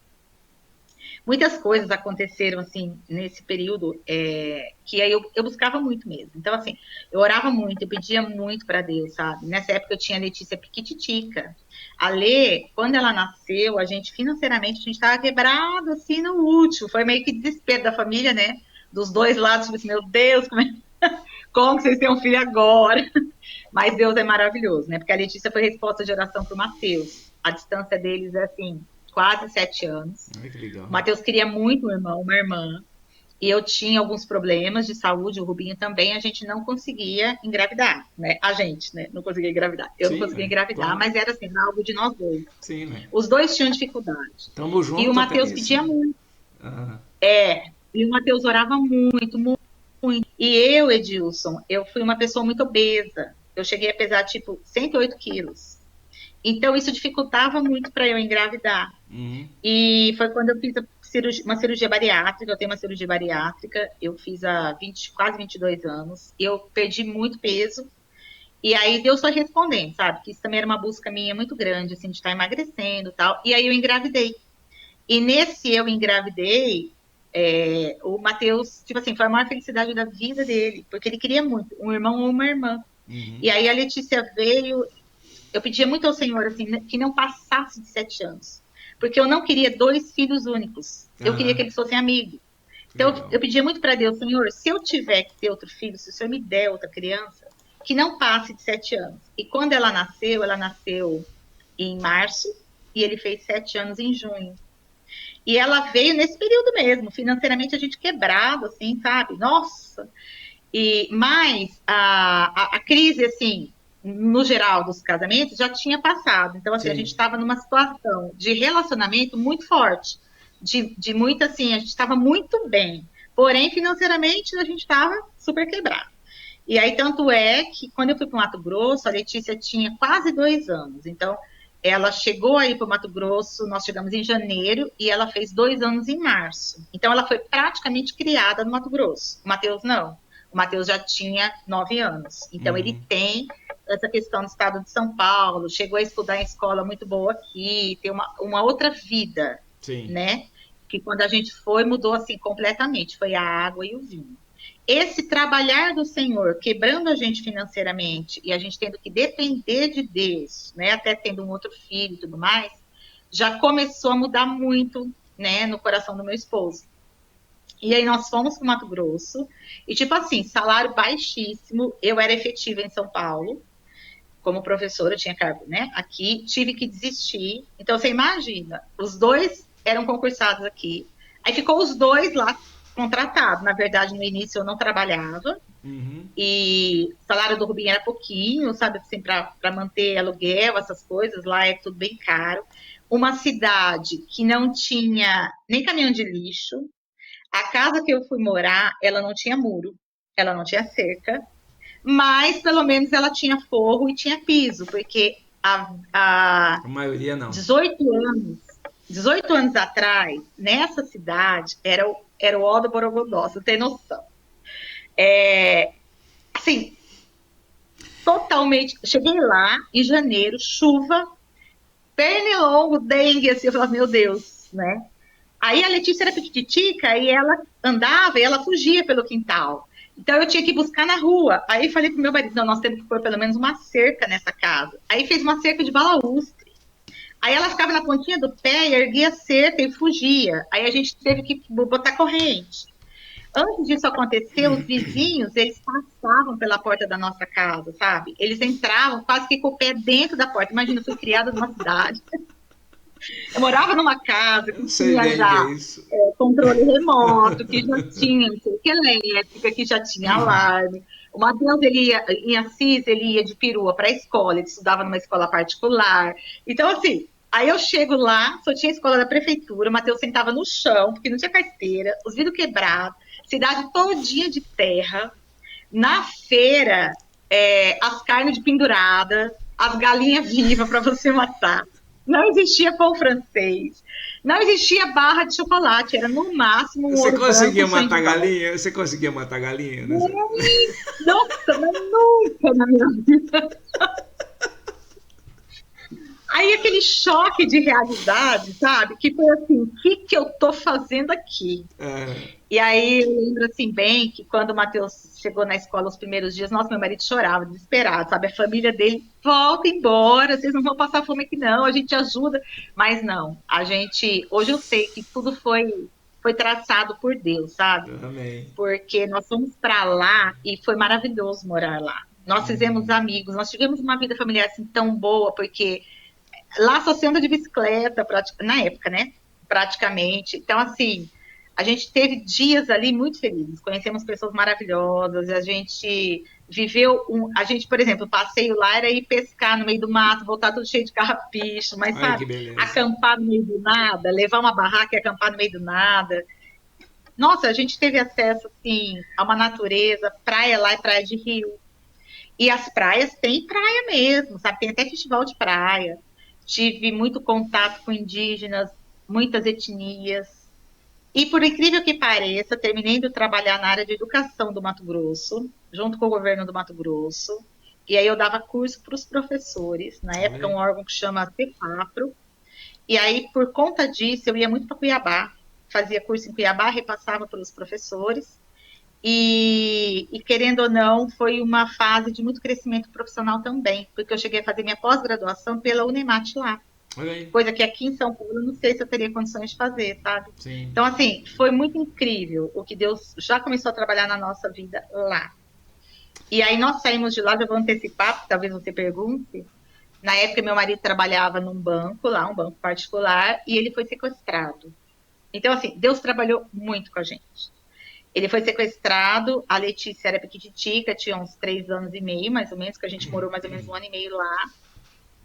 [SPEAKER 3] Muitas coisas aconteceram, assim, nesse período, que aí eu buscava muito mesmo. Então, assim, eu orava muito, eu pedia muito para Deus, sabe? Nessa época eu tinha a Letícia Piquititica. A Lê, quando ela nasceu, financeiramente, a gente estava quebrado, assim, no último. Foi meio que desespero da família, né? Dos dois lados, tipo assim, meu Deus, como que vocês têm um filho agora? Mas Deus é maravilhoso, né? Porque a Letícia foi resposta de oração para o Mateus. A distância deles é, assim, quase 7 anos.
[SPEAKER 1] Ai, que legal.
[SPEAKER 3] O Matheus queria muito um irmão, uma irmã. E eu tinha alguns problemas de saúde, o Rubinho também, a gente não conseguia engravidar, né? A gente, né? Não conseguia engravidar. Eu
[SPEAKER 1] Sim,
[SPEAKER 3] não conseguia
[SPEAKER 1] né?
[SPEAKER 3] engravidar,
[SPEAKER 1] Claro.
[SPEAKER 3] mas era assim, algo de nós dois.
[SPEAKER 1] Sim, né?
[SPEAKER 3] Os dois tinham dificuldade.
[SPEAKER 1] Tamo junto
[SPEAKER 3] E o
[SPEAKER 1] até
[SPEAKER 3] Matheus
[SPEAKER 1] nisso,
[SPEAKER 3] pedia
[SPEAKER 1] né?
[SPEAKER 3] muito.
[SPEAKER 1] Ah,
[SPEAKER 3] E o Matheus orava muito, muito, muito. E eu, Edilson, eu fui uma pessoa muito obesa. Eu cheguei a pesar, tipo, 108 quilos. Então, isso dificultava muito para eu engravidar.
[SPEAKER 1] uhum.
[SPEAKER 3] E foi quando eu fiz uma cirurgia bariátrica. Eu tenho uma cirurgia bariátrica, eu fiz há quase 22 anos. Eu perdi muito peso. E aí Deus foi respondendo, sabe? Que isso também era uma busca minha muito grande, assim, de estar emagrecendo e tal. E aí eu engravidei. E nesse eu engravidei, o Matheus, tipo assim, foi a maior felicidade da vida dele, porque ele queria muito um irmão ou uma irmã.
[SPEAKER 1] Uhum.
[SPEAKER 3] E aí a Letícia veio, eu pedia muito ao Senhor, assim, que não passasse de 7 anos. Porque eu não queria 2 filhos únicos. Eu queria que eles fossem amigos. Então, eu pedia muito para Deus, Senhor, se eu tiver que ter outro filho, se o Senhor me der outra criança, que não passe de 7 anos. E quando ela nasceu em março, e ele fez 7 anos em junho. E ela veio nesse período mesmo, financeiramente a gente quebrado, assim, sabe? Nossa! Mas a crise, assim, no geral dos casamentos, já tinha passado. Então, assim,
[SPEAKER 1] Sim.
[SPEAKER 3] a gente estava numa situação de relacionamento muito forte. De muito, assim, a gente estava muito bem. Porém, financeiramente, a gente estava super quebrado. E aí, tanto é que, quando eu fui para o Mato Grosso, a Letícia tinha quase 2 anos. Então, ela chegou aí para o Mato Grosso, nós chegamos em janeiro, e ela fez 2 anos em março. Então, ela foi praticamente criada no Mato Grosso. O Matheus não. O Matheus já tinha 9 anos. Então, ele tem essa questão do estado de São Paulo, chegou a estudar em escola muito boa aqui, tem uma outra vida,
[SPEAKER 1] Sim.
[SPEAKER 3] né? Que quando a gente foi, mudou assim completamente. Foi a água e o vinho. Esse trabalhar do Senhor, quebrando a gente financeiramente, e a gente tendo que depender de Deus, né? Até tendo um outro filho e tudo mais, já começou a mudar muito, né? No coração do meu esposo. E aí nós fomos para o Mato Grosso, e tipo assim, salário baixíssimo, eu era efetiva em São Paulo, como professora, eu tinha cargo, né? Aqui, tive que desistir. Então, você imagina, os dois eram concursados aqui, aí ficou os dois lá contratados. Na verdade, no início eu não trabalhava, e o salário do Rubinho era pouquinho, sabe, assim, para manter aluguel, essas coisas, lá é tudo bem caro. Uma cidade que não tinha nem caminhão de lixo. A casa que eu fui morar, ela não tinha muro, ela não tinha cerca, mas pelo menos ela tinha forro e tinha piso, porque
[SPEAKER 1] A maioria não.
[SPEAKER 3] 18 anos atrás, nessa cidade, era o ó do Borogodó, você tem noção. Assim, totalmente. Cheguei lá em janeiro, chuva, pernilongo, dengue, assim, eu falava, meu Deus, né? Aí a Letícia era piquititica e ela andava e ela fugia pelo quintal. Então eu tinha que buscar na rua. Aí falei pro meu marido, não, nós temos que pôr pelo menos uma cerca nessa casa. Aí fez uma cerca de balaústre. Aí ela ficava na pontinha do pé e erguia a cerca e fugia. Aí a gente teve que botar corrente. Antes disso acontecer, os vizinhos, eles passavam pela porta da nossa casa, sabe? Eles entravam quase que com o pé dentro da porta. Imagina, eu fui criada numa cidade. Eu morava numa casa que tinha já controle remoto, que já tinha cerca elétrica, que já tinha alarme. O Matheus, ele ia, em Assis, ele ia de perua para a escola, ele estudava numa escola particular. Então, assim, aí eu chego lá, só tinha a escola da prefeitura, o Matheus sentava no chão, porque não tinha carteira, os vidros quebrados, cidade todinha de terra. Na feira, as carnes de pendurada, as galinhas vivas para você matar. Não existia pão francês. Não existia barra de chocolate. Era no máximo um
[SPEAKER 1] Você
[SPEAKER 3] ouro
[SPEAKER 1] conseguia
[SPEAKER 3] branco sem
[SPEAKER 1] matar
[SPEAKER 3] sal.
[SPEAKER 1] galinha? Você conseguia matar galinha?
[SPEAKER 3] Nossa, mas nunca na minha vida. Aí aquele choque de realidade, sabe? Que foi assim, o que que eu tô fazendo aqui?
[SPEAKER 1] É,
[SPEAKER 3] E aí eu lembro assim bem que quando o Matheus chegou na escola os primeiros dias, nossa, meu marido chorava, desesperado, sabe? A família dele, volta embora, vocês não vão passar fome aqui não, a gente ajuda. Mas não, a gente, hoje eu sei que tudo foi traçado por Deus, sabe?
[SPEAKER 1] amém.
[SPEAKER 3] Porque nós fomos para lá e foi maravilhoso morar lá. Nós fizemos amigos, nós tivemos uma vida familiar assim tão boa, porque lá só se anda de bicicleta, na época, né? Praticamente. Então, assim, a gente teve dias ali muito felizes, conhecemos pessoas maravilhosas, a gente viveu a gente, por exemplo, o passeio lá era ir pescar no meio do mato, voltar tudo cheio de carrapicho, mas
[SPEAKER 1] Olha que
[SPEAKER 3] sabe,
[SPEAKER 1] beleza.
[SPEAKER 3] acampar no meio do nada, levar uma barraca e acampar no meio do nada. Nossa, a gente teve acesso assim a uma natureza, praia lá é praia de rio. E as praias têm praia mesmo, sabe? Tem até festival de praia. Tive muito contato com indígenas, muitas etnias. E por incrível que pareça, terminei de trabalhar na área de educação do Mato Grosso, junto com o governo do Mato Grosso. E aí eu dava curso para os professores, na
[SPEAKER 1] Olha
[SPEAKER 3] época um
[SPEAKER 1] aí.
[SPEAKER 3] órgão que chama CEPAPRO. E aí, por conta disso, eu ia muito para Cuiabá, fazia curso em Cuiabá, repassava para os professores. Querendo ou não, foi uma fase de muito crescimento profissional também, porque eu cheguei a fazer minha pós-graduação pela Unemat lá,
[SPEAKER 1] Olha aí.
[SPEAKER 3] coisa que aqui em São Paulo eu não sei se eu teria condições de fazer, sabe?
[SPEAKER 1] Sim.
[SPEAKER 3] Então, assim, foi muito incrível o que Deus já começou a trabalhar na nossa vida lá. E aí nós saímos de lá, já vou antecipar, porque talvez você pergunte. Na época, meu marido trabalhava num banco lá, um banco particular, e ele foi sequestrado. Então, assim, Deus trabalhou muito com a gente. Ele foi sequestrado, a Letícia era pequititica, tinha uns 3 anos e meio, mais ou menos, que a gente morou mais ou menos 1 ano e meio lá.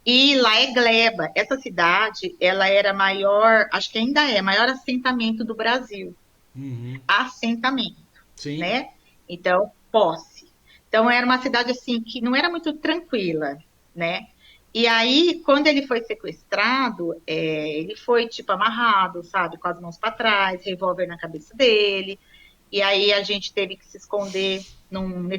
[SPEAKER 3] E lá é Gleba. Essa cidade, ela era maior, acho que ainda é, maior assentamento do Brasil.
[SPEAKER 1] Uhum.
[SPEAKER 3] Assentamento,
[SPEAKER 1] Sim.
[SPEAKER 3] né? Então, posse. Então, era uma cidade, assim, que não era muito tranquila, né? E aí, quando ele foi sequestrado, ele foi, tipo, amarrado, sabe? Com as mãos para trás, revólver na cabeça dele. E aí a gente teve que se esconder num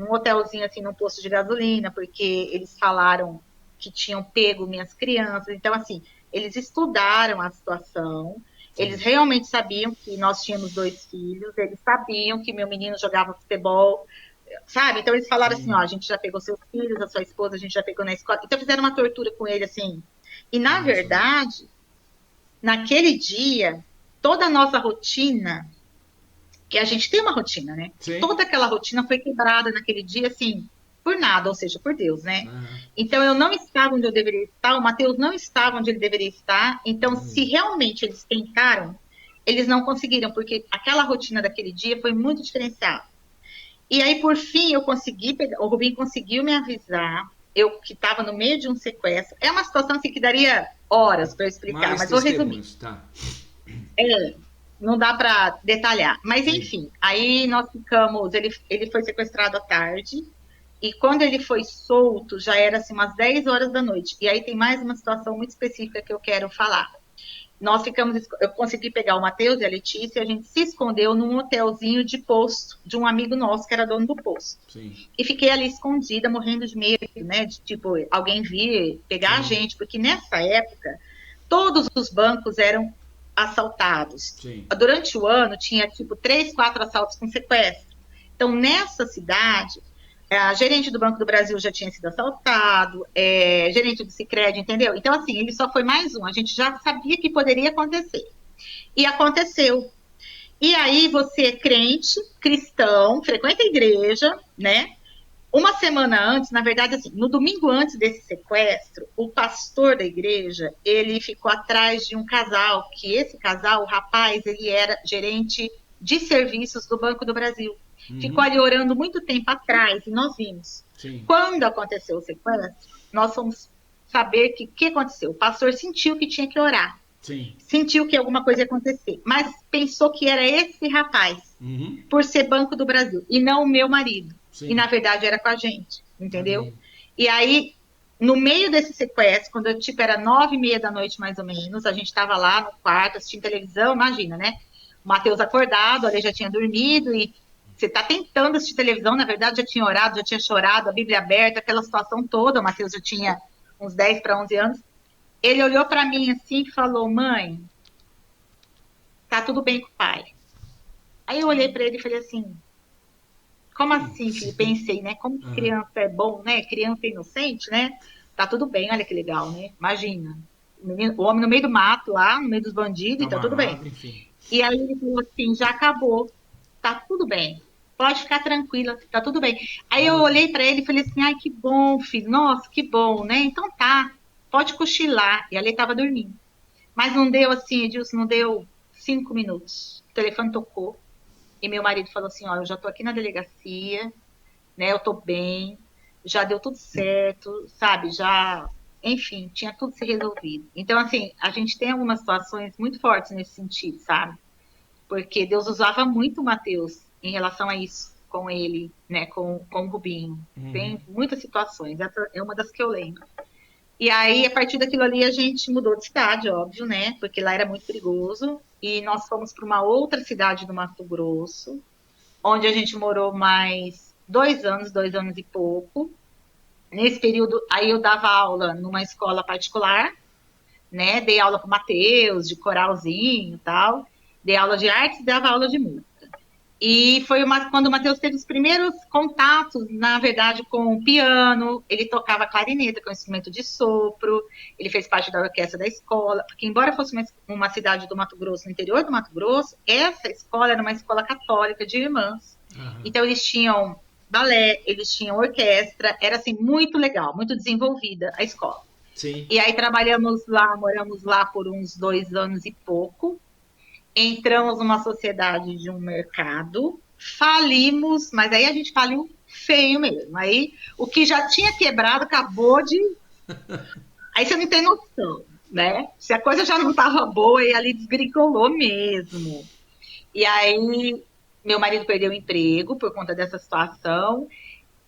[SPEAKER 3] hotelzinho, assim, num posto de gasolina, porque eles falaram que tinham pego minhas crianças. Então, assim, eles estudaram a situação, eles
[SPEAKER 1] Sim.
[SPEAKER 3] realmente sabiam que nós tínhamos 2 filhos, eles sabiam que meu menino jogava futebol, sabe? Então eles falaram assim, ó,
[SPEAKER 1] Sim.
[SPEAKER 3] a gente já pegou seus filhos, a sua esposa, a gente já pegou na escola. Então fizeram uma tortura com ele, assim. E, na
[SPEAKER 1] Nossa.
[SPEAKER 3] verdade, naquele dia, toda a nossa rotina, que a gente tem uma rotina, né?
[SPEAKER 1] Sim.
[SPEAKER 3] Toda aquela rotina foi quebrada naquele dia, assim, por nada, ou seja, por Deus, né?
[SPEAKER 1] Aham.
[SPEAKER 3] Então eu não estava onde eu deveria estar, o Mateus não estava onde ele deveria estar. Então, se realmente eles tentaram, eles não conseguiram, porque aquela rotina daquele dia foi muito diferenciada. E aí, por fim, eu consegui pegar, o Rubinho conseguiu me avisar, eu que estava no meio de um sequestro. É uma situação assim, que daria horas para eu explicar,
[SPEAKER 1] Mais
[SPEAKER 3] mas vou resumir.
[SPEAKER 1] testemunhos, tá.
[SPEAKER 3] Não dá para detalhar. Mas,
[SPEAKER 1] Sim.
[SPEAKER 3] enfim, aí nós ficamos. Ele foi sequestrado à tarde. E quando ele foi solto, já era assim, umas 10 horas da noite. E aí tem mais uma situação muito específica que eu quero falar. Nós ficamos. Eu consegui pegar o Matheus e a Letícia, e a gente se escondeu num hotelzinho de posto de um amigo nosso que era dono do posto.
[SPEAKER 1] Sim.
[SPEAKER 3] E fiquei ali escondida, morrendo de medo, né? De tipo, alguém vir pegar a
[SPEAKER 1] Sim.
[SPEAKER 3] gente, porque nessa época todos os bancos eram assaltados.
[SPEAKER 1] Sim.
[SPEAKER 3] Durante o ano tinha tipo 3, 4 assaltos com sequestro. Então, nessa cidade, a gerente do Banco do Brasil já tinha sido assaltado, gerente do Sicredi, entendeu? Então, assim, ele só foi mais um. A gente já sabia que poderia acontecer. E aconteceu. E aí você é crente, cristão, frequenta a igreja, né? Uma semana antes, na verdade, assim, no domingo antes desse sequestro, o pastor da igreja, ele ficou atrás de um casal, que esse casal, o rapaz, ele era gerente de serviços do Banco do Brasil. Ficou ali orando muito tempo atrás, e nós vimos.
[SPEAKER 1] Sim.
[SPEAKER 3] Quando aconteceu o sequestro, nós fomos saber que o que aconteceu. O pastor sentiu que tinha que orar.
[SPEAKER 1] Sim.
[SPEAKER 3] Sentiu que alguma coisa ia acontecer, mas pensou que era esse rapaz,
[SPEAKER 1] Uhum.
[SPEAKER 3] por ser Banco do Brasil, e não o meu marido.
[SPEAKER 1] Sim.
[SPEAKER 3] E na verdade era com a gente, entendeu?
[SPEAKER 1] Amém.
[SPEAKER 3] E aí No meio desse sequestro, quando eu, tipo, era 9h30 da noite, mais ou menos, a gente estava lá no quarto assistindo televisão, imagina, né? O Matheus acordado, ele já tinha dormido e você tá tentando assistir televisão, na verdade já tinha orado, já tinha chorado, a Bíblia aberta, aquela situação toda, o Matheus já tinha uns 10 para 11 anos. Ele olhou para mim assim e falou: mãe, tá tudo bem com o pai. Aí eu olhei para ele e falei assim: como assim, filho? Pensei, né? Como que criança é bom, né? Criança é inocente, né? Tá tudo bem, olha que legal, né? Imagina. O homem no meio do mato, lá, no meio dos bandidos, e tá tudo bem.
[SPEAKER 1] Enfim.
[SPEAKER 3] E aí ele falou assim: já acabou, tá tudo bem. Pode ficar tranquila, tá tudo bem. Aí eu olhei para ele e falei assim: ai, que bom, filho. Nossa, que bom, né? Então tá, pode cochilar. E ali ele tava dormindo. Mas não deu assim, Edilson, não deu 5 minutos. O telefone tocou. E meu marido falou assim: ó, eu já tô aqui na delegacia, né? Eu tô bem, já deu tudo certo, sabe? Já, enfim, tinha tudo se resolvido. Então, assim, a gente tem algumas situações muito fortes nesse sentido, sabe? Porque Deus usava muito o Mateus em relação a isso, com ele, né? Com o Rubinho. Tem muitas situações, essa é uma das que eu lembro. E aí, a partir daquilo ali, a gente mudou de cidade, óbvio, né? Porque lá era muito perigoso. E nós fomos para uma outra cidade do Mato Grosso, onde a gente morou mais 2 anos, 2 anos e pouco. Nesse período, aí eu dava aula numa escola particular, né? Dei aula para o Matheus, de coralzinho e tal. Dei aula de artes e dava aula de música. E foi quando o Matheus teve os primeiros contatos, na verdade, com o piano. Ele tocava clarineta, que é um instrumento de sopro. Ele fez parte da orquestra da escola. Porque, embora fosse uma cidade do Mato Grosso, no interior do Mato Grosso, essa escola era uma escola católica de irmãs. Então, eles tinham balé, eles tinham orquestra. Era, assim, muito legal, muito desenvolvida a escola.
[SPEAKER 1] Sim.
[SPEAKER 3] E aí trabalhamos lá, moramos lá por uns 2 anos e pouco. Entramos numa sociedade de um mercado, falimos, mas aí a gente faliu feio mesmo. Aí o que já tinha quebrado acabou de. Aí você não tem noção, né? Se a coisa já não estava boa, e ali desgringolou mesmo. E aí meu marido perdeu o emprego por conta dessa situação.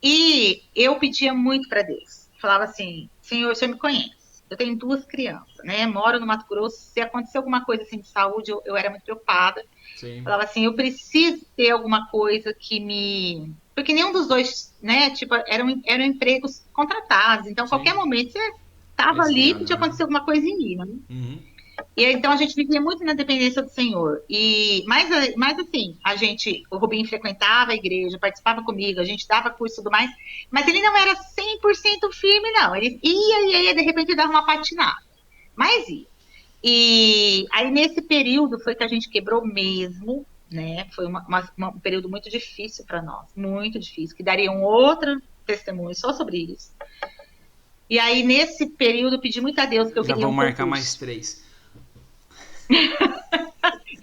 [SPEAKER 3] E eu pedia muito para Deus. Falava assim: Senhor, o Senhor me conhece. Eu tenho 2 crianças, né? Moro no Mato Grosso. Se acontecer alguma coisa assim de saúde, eu era muito preocupada.
[SPEAKER 1] Sim.
[SPEAKER 3] Falava assim: eu preciso ter alguma coisa que me. Porque nenhum dos dois, né? Tipo, eram empregos contratados. Então,
[SPEAKER 1] Sim.
[SPEAKER 3] qualquer momento você estava ali e podia acontecer alguma coisa em mim, né? E então a gente vivia muito na dependência do Senhor. Mas assim, o Rubinho frequentava a igreja, participava comigo, a gente dava curso e tudo mais, mas ele não era 100% firme, não. Ele ia, de repente dava uma patinada. Mas ia. E aí nesse período foi que a gente quebrou mesmo, né? Foi um período muito difícil para nós, muito difícil, que daria um outro testemunho só sobre isso. E aí nesse período eu pedi muito a Deus que eu
[SPEAKER 1] Já
[SPEAKER 3] queria
[SPEAKER 1] vou
[SPEAKER 3] um
[SPEAKER 1] marcar
[SPEAKER 3] concurso.
[SPEAKER 1] mais 3.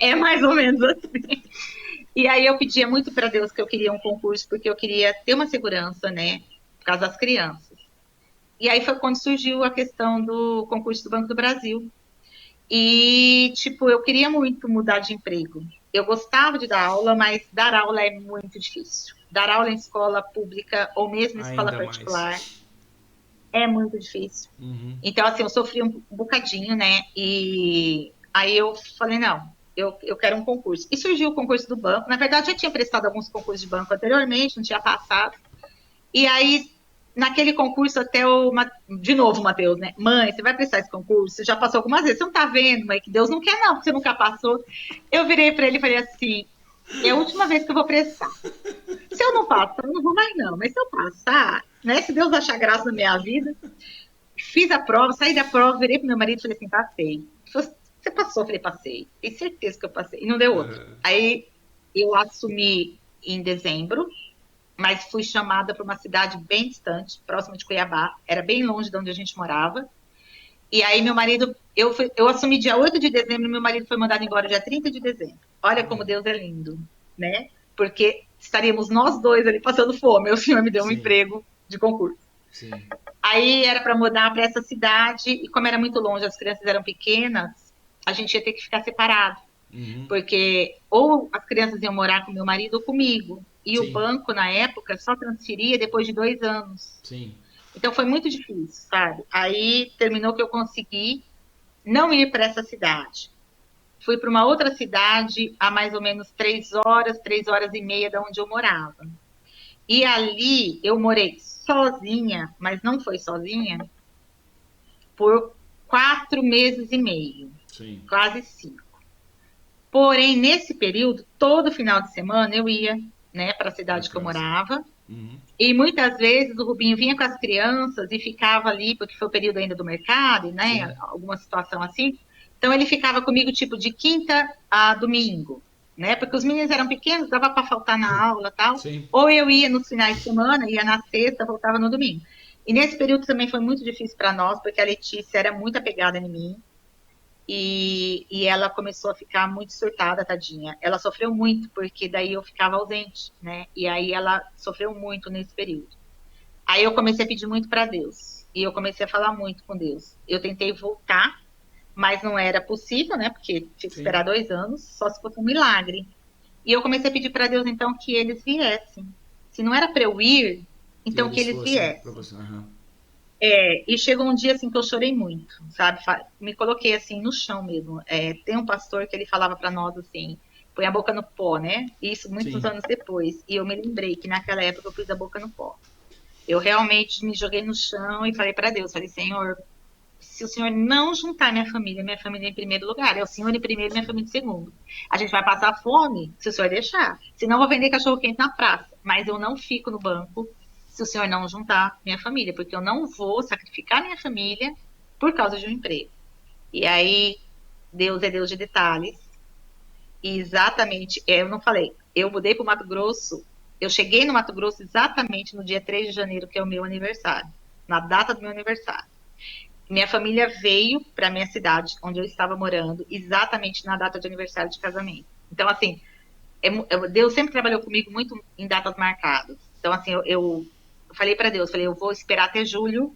[SPEAKER 3] É mais ou menos assim. E aí eu pedia muito para Deus que eu queria um concurso, porque eu queria ter uma segurança, né? Por causa das crianças. E aí foi quando surgiu a questão do concurso do Banco do Brasil. E, tipo, eu queria muito mudar de emprego. Eu gostava de dar aula, mas dar aula é muito difícil. Dar aula em escola pública ou mesmo em escola
[SPEAKER 1] Ainda
[SPEAKER 3] particular
[SPEAKER 1] mais.
[SPEAKER 3] é muito difícil. Então, assim, eu sofri um bocadinho, né? E aí eu falei, não, eu quero um concurso. E surgiu o concurso do banco. Na verdade, eu já tinha prestado alguns concursos de banco anteriormente, não tinha passado. E aí, naquele concurso, de novo, Matheus, né? Mãe, você vai prestar esse concurso? Você já passou algumas vezes. Você não tá vendo, mãe, que Deus não quer, não, porque você nunca passou. Eu virei para ele e falei assim: é a última vez que eu vou prestar. Se eu não passar, eu não vou mais, não. Mas se eu passar, né? Se Deus achar graça na minha vida. Fiz a prova, saí da prova, virei pro meu marido e falei assim: passei. Ele falou: você passou? Eu falei: passei. Tenho certeza que eu passei. E não deu outro. Aí eu assumi em dezembro, mas fui chamada para uma cidade bem distante, próxima de Cuiabá. Era bem longe de onde a gente morava. E aí meu marido, eu assumi dia 8 de dezembro, meu marido foi mandado embora dia 30 de dezembro. Olha como Deus é lindo, né? Porque estaríamos nós dois ali passando fome. O senhor me deu um emprego de concurso.
[SPEAKER 1] Sim.
[SPEAKER 3] Aí era para mudar para essa cidade, e como era muito longe, as crianças eram pequenas, a gente ia ter que ficar separado. Porque ou as crianças iam morar com meu marido ou comigo. E o banco, na época, só transferia depois de 2 anos.
[SPEAKER 1] Sim.
[SPEAKER 3] Então foi muito difícil, sabe? Aí terminou que eu consegui não ir para essa cidade. Fui para uma outra cidade a mais ou menos 3 horas e meia da onde eu morava. E ali eu morei sozinha, mas não foi sozinha, por 4 meses e meio,
[SPEAKER 1] Sim.
[SPEAKER 3] quase 5. Porém, nesse período, todo final de semana eu ia, né, para a cidade que eu morava.
[SPEAKER 1] Uhum.
[SPEAKER 3] E muitas vezes o Rubinho vinha com as crianças e ficava ali, porque foi o período ainda do mercado, né?
[SPEAKER 1] Sim.
[SPEAKER 3] Alguma situação assim. Então ele ficava comigo tipo de quinta a domingo, né? Porque os meninos eram pequenos, dava para faltar na aula e tal.
[SPEAKER 1] Sim.
[SPEAKER 3] Ou eu ia nos finais de semana, ia na sexta, voltava no domingo. E nesse período também foi muito difícil para nós, porque a Letícia era muito apegada em mim. E ela começou a ficar muito surtada, tadinha. Ela sofreu muito, porque daí eu ficava ausente, né? E aí ela sofreu muito nesse período. Aí eu comecei a pedir muito para Deus. E eu comecei a falar muito com Deus. Eu tentei voltar, mas não era possível, né? Porque tinha que
[SPEAKER 1] Sim.
[SPEAKER 3] esperar 2 anos, só se fosse um milagre. E eu comecei a pedir para Deus, então, que eles viessem. Se não era para eu ir, então que eles
[SPEAKER 1] fossem pra
[SPEAKER 3] viessem.
[SPEAKER 1] você. Uhum.
[SPEAKER 3] E chegou um dia assim que eu chorei muito, sabe? Me coloquei assim no chão mesmo. Tem um pastor que ele falava para nós assim, põe a boca no pó, né? Isso muitos
[SPEAKER 1] Sim.
[SPEAKER 3] anos depois. E eu me lembrei que naquela época eu pus a boca no pó. Eu realmente me joguei no chão e falei para Deus, falei, Senhor, se o Senhor não juntar minha família em primeiro lugar, é o Senhor em primeiro e minha família em segundo. A gente vai passar fome se o Senhor deixar. Senão eu vou vender cachorro quente na praça, mas eu não fico no banco se o Senhor não juntar minha família, porque eu não vou sacrificar minha família por causa de um emprego. E aí, Deus é Deus de detalhes. E exatamente, eu não falei, eu mudei para o Mato Grosso, eu cheguei no Mato Grosso exatamente no dia 3 de janeiro, que é o meu aniversário, na data do meu aniversário. Minha família veio para minha cidade, onde eu estava morando, exatamente na data de aniversário de casamento. Então, assim, Deus sempre trabalhou comigo muito em datas marcadas. Então, assim, eu falei para Deus, falei, eu vou esperar até julho.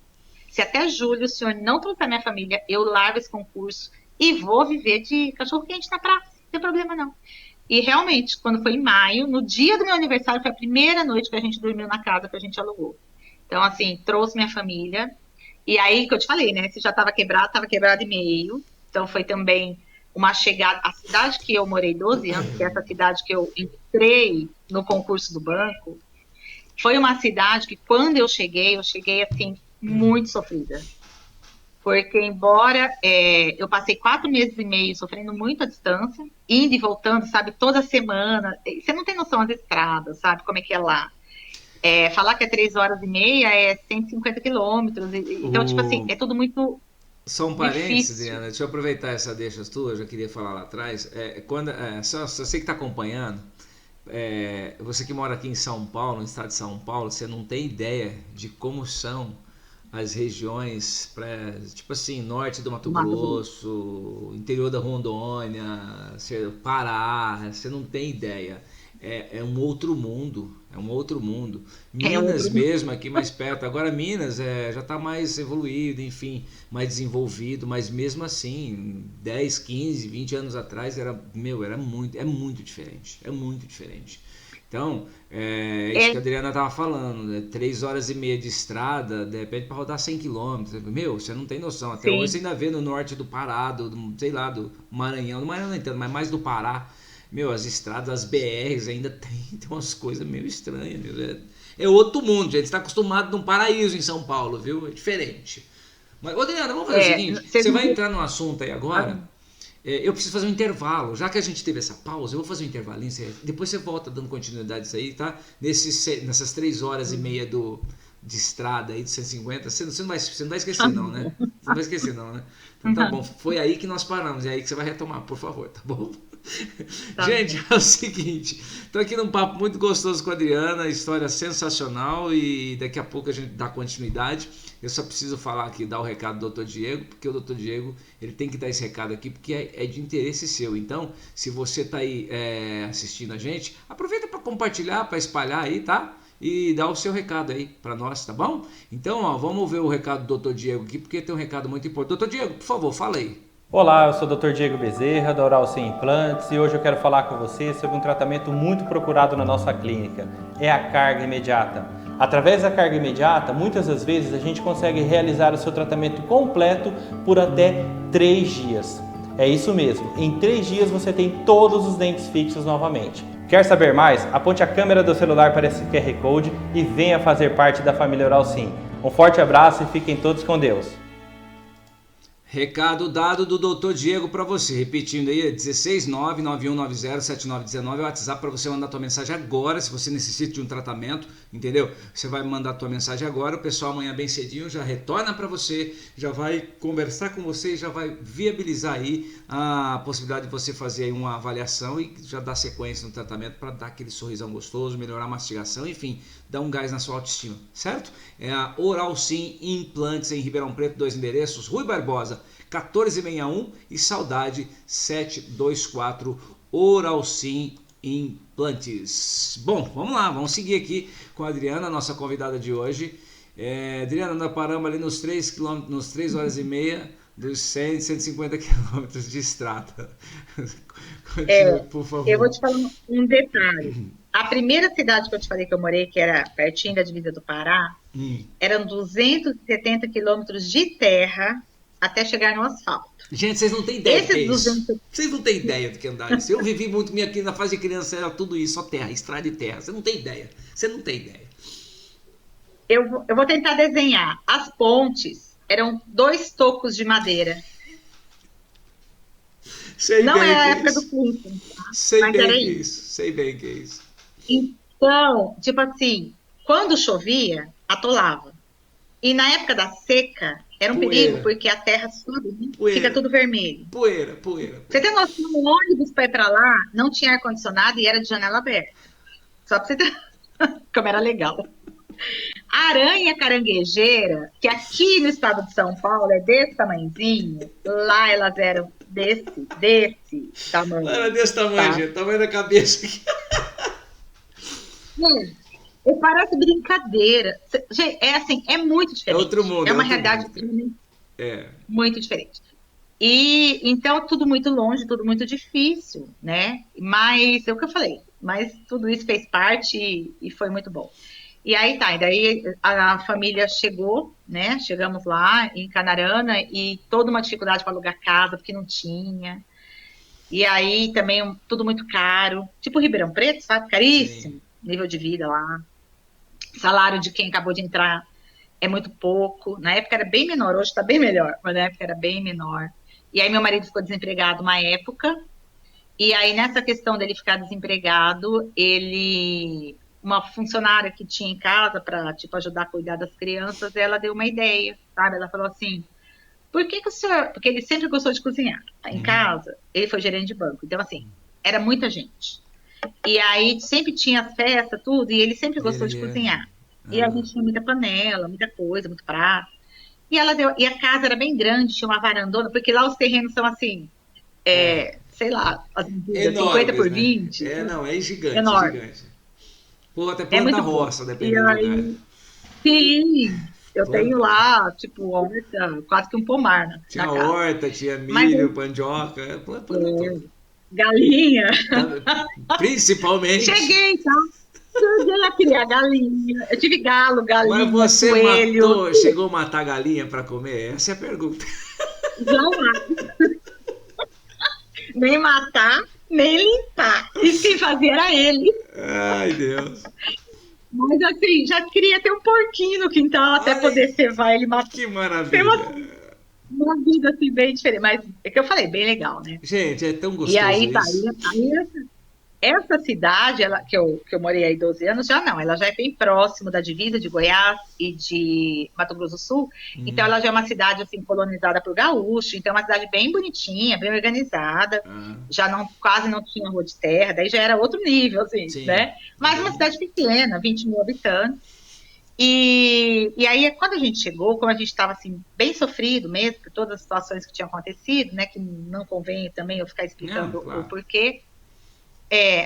[SPEAKER 3] Se até julho o senhor não trouxer minha família, eu largo esse concurso e vou viver de cachorro-quente na praça. Não tem problema, não. E realmente, quando foi em maio, no dia do meu aniversário, foi a primeira noite que a gente dormiu na casa que a gente alugou. Então, assim, trouxe minha família. E aí, que eu te falei, né? Se já estava quebrado e meio. Então, foi também uma chegada. A cidade que eu morei 12 anos, que é essa cidade que eu entrei no concurso do banco, foi uma cidade que, quando eu cheguei assim, muito sofrida. Porque, embora eu passei 4 meses e meio sofrendo muito à distância, indo e voltando, sabe, toda semana. Você não tem noção das estradas, sabe, como é que é lá. Falar que é 3 horas e meia é 150 quilômetros. Então, tipo assim, é tudo muito
[SPEAKER 1] Só um parênteses,
[SPEAKER 3] difícil.
[SPEAKER 1] Adriana, deixa eu aproveitar essa deixa tua, eu já queria falar lá atrás. Só você que está acompanhando, você que mora aqui em São Paulo, no estado de São Paulo, você não tem ideia de como são as regiões, tipo assim, norte do Mato Grosso, interior da Rondônia, Pará, você não tem ideia. É um outro mundo, é um outro mundo. Minas mesmo, aqui mais perto. Agora Minas já está mais evoluído, enfim, mais desenvolvido, mas mesmo assim, 10, 15, 20 anos atrás, é muito diferente, é muito diferente. Então, isso que a Adriana estava falando, né? 3 horas e meia de estrada, de repente para rodar 100 quilômetros. Você não tem noção. Até hoje você ainda vê no norte do Pará, sei lá, do Maranhão. Do Maranhão não entendo, mas mais do Pará. As estradas, as BRs ainda tem umas coisas meio estranhas. É outro mundo, gente. Você está acostumado num paraíso em São Paulo, viu? É diferente. Mas, Adriana, vamos fazer o seguinte. Você vai entrar num assunto aí agora. Eu preciso fazer um intervalo. Já que a gente teve essa pausa, eu vou fazer um intervalinho. Depois você volta dando continuidade isso aí, tá? Nessas 3 horas e meia de estrada aí de 150. Você não vai esquecer não, né? Você não vai esquecer não, né? Então tá bom. Foi aí que nós paramos. É aí que você vai retomar, por favor, tá bom? Tá. Gente, é o seguinte, tô aqui num papo muito gostoso com a Adriana, história sensacional, e daqui a pouco a gente dá continuidade. Eu só preciso falar aqui, dar o recado do Dr. Diego, porque o Dr. Diego, ele tem que dar esse recado aqui, porque é de interesse seu. Então, se você tá aí assistindo a gente, aproveita para compartilhar, para espalhar aí, tá? E dá o seu recado aí para nós, tá bom? Então, vamos ver o recado do Dr. Diego aqui, porque tem um recado muito importante. Dr. Diego, por favor, fala aí.
[SPEAKER 2] Olá, eu sou o Dr. Diego Bezerra, da Oral Sem Implantes, e hoje eu quero falar com você sobre um tratamento muito procurado na nossa clínica. É a carga imediata. Através da carga imediata, muitas das vezes a gente consegue realizar o seu tratamento completo por até 3 dias. É isso mesmo, em 3 dias você tem todos os dentes fixos novamente. Quer saber mais? Aponte a câmera do celular para esse QR Code e venha fazer parte da família Oral Sim. Um forte abraço e fiquem todos com Deus.
[SPEAKER 1] Recado dado do Dr. Diego para você, repetindo aí, 16991907919 é o WhatsApp para você mandar tua mensagem agora, se você necessita de um tratamento, entendeu? Você vai mandar tua mensagem agora, o pessoal amanhã bem cedinho já retorna para você, já vai conversar com você e já vai viabilizar aí a possibilidade de você fazer aí uma avaliação e já dar sequência no tratamento para dar aquele sorrisão gostoso, melhorar a mastigação, enfim, dar um gás na sua autoestima, certo? É a Oral Sim Implantes em Ribeirão Preto, 2 endereços, Rui Barbosa 1461 e Saudade 724, Oral Sim Implantes. Bom, vamos lá, vamos seguir aqui com a Adriana, nossa convidada de hoje. Adriana, nós paramos ali nos 3 horas e meia dos 100, 150 quilômetros de estrada. Continue, por favor.
[SPEAKER 3] Eu vou te falar um detalhe. A primeira cidade que eu te falei que eu morei, que era pertinho da divisa do Pará, eram 270 quilômetros de terra até chegar no asfalto.
[SPEAKER 1] Gente, vocês não têm ideia do que é isso. Vocês não têm ideia do que andar isso. Eu vivi muito na fase de criança, era tudo isso, só terra, estrada de terra. Você não tem ideia. Você não tem ideia.
[SPEAKER 3] Eu vou tentar desenhar. As pontes eram 2 tocos de madeira.
[SPEAKER 1] Sei
[SPEAKER 3] não
[SPEAKER 1] bem
[SPEAKER 3] é a
[SPEAKER 1] que
[SPEAKER 3] época
[SPEAKER 1] isso.
[SPEAKER 3] do Clinton, tá?
[SPEAKER 1] Sei
[SPEAKER 3] Mas
[SPEAKER 1] bem
[SPEAKER 3] era
[SPEAKER 1] que
[SPEAKER 3] isso.
[SPEAKER 1] isso. Sei bem que isso.
[SPEAKER 3] Então, tipo assim, quando chovia, atolava. E na época da seca, era um
[SPEAKER 1] Poeira.
[SPEAKER 3] perigo, porque a terra sobe, né?
[SPEAKER 1] Poeira.
[SPEAKER 3] Fica tudo vermelho.
[SPEAKER 1] Poeira.
[SPEAKER 3] Você tem noção, o ônibus para ir para lá não tinha ar-condicionado e era de janela aberta. Só para você ter como era legal. A aranha caranguejeira, que aqui no estado de São Paulo é desse tamanhozinho, lá elas eram desse tamanho.
[SPEAKER 1] Era desse tamanho,
[SPEAKER 3] tá?
[SPEAKER 1] gente. Tamanho da cabeça aqui.
[SPEAKER 3] Parece brincadeira. Gente, é assim, é muito diferente.
[SPEAKER 1] É outro mundo.
[SPEAKER 3] É uma
[SPEAKER 1] outro
[SPEAKER 3] realidade
[SPEAKER 1] mundo.
[SPEAKER 3] muito diferente. E então tudo muito longe, tudo muito difícil, né? Mas é o que eu falei. Mas tudo isso fez parte e foi muito bom. E aí tá, e daí a família chegou, né? Chegamos lá em Canarana e toda uma dificuldade para alugar casa, porque não tinha. E aí também tudo muito caro. Tipo Ribeirão Preto, sabe? Caríssimo. Sim. Nível de vida lá. Salário de quem acabou de entrar é muito pouco. Na época era bem menor, hoje está bem melhor, mas na época era bem menor. E aí meu marido ficou desempregado uma época. E aí nessa questão dele ficar desempregado, uma funcionária que tinha em casa para tipo ajudar a cuidar das crianças, ela deu uma ideia, sabe? Ela falou assim: por que o senhor... Porque ele sempre gostou de cozinhar. Em casa, ele foi gerente de banco. Então, assim, era muita gente. E aí sempre tinha as festas, tudo, e ele sempre gostou de cozinhar. E a gente tinha muita panela, muita coisa, muito prato. E a casa era bem grande, tinha uma varandona, porque lá os terrenos são assim, sei lá,
[SPEAKER 1] enormes,
[SPEAKER 3] 50 por 20.
[SPEAKER 1] Né? É gigante,
[SPEAKER 3] enorme.
[SPEAKER 1] Gigante. Pô, até planta roça, dependendo do lugar.
[SPEAKER 3] Sim, eu tenho lá, tipo, horta, quase que um pomar, né?
[SPEAKER 1] Tinha horta, tinha milho, mandioca, planta tudo.
[SPEAKER 3] Galinha.
[SPEAKER 1] Principalmente.
[SPEAKER 3] Cheguei a criar galinha. Eu tive galo, galinha,
[SPEAKER 1] mas você
[SPEAKER 3] coelho.
[SPEAKER 1] chegou a matar galinha para comer? Essa é a pergunta.
[SPEAKER 3] Jamais. Nem matar, nem limpar. Isso quem fazia era ele.
[SPEAKER 1] Ai, Deus.
[SPEAKER 3] Mas assim, já queria ter um porquinho no quintal até poder cevar ele matar.
[SPEAKER 1] Que maravilha.
[SPEAKER 3] Uma vida assim bem diferente, mas é que eu falei, bem legal, né?
[SPEAKER 1] Gente, é tão gostoso.
[SPEAKER 3] E aí
[SPEAKER 1] isso.
[SPEAKER 3] tá, essa cidade, que eu morei aí 12 anos, ela já é bem próximo da divisa de Goiás e de Mato Grosso do Sul, então ela já é uma cidade assim colonizada por gaúcho, então é uma cidade bem bonitinha, bem organizada, quase não tinha rua de terra, daí já era outro nível, assim, sim, né? Mas uma cidade pequena, 20 mil habitantes. E aí, quando a gente chegou, como a gente estava assim, bem sofrido mesmo, por todas as situações que tinham acontecido, né? Que não convém também eu ficar explicando o porquê.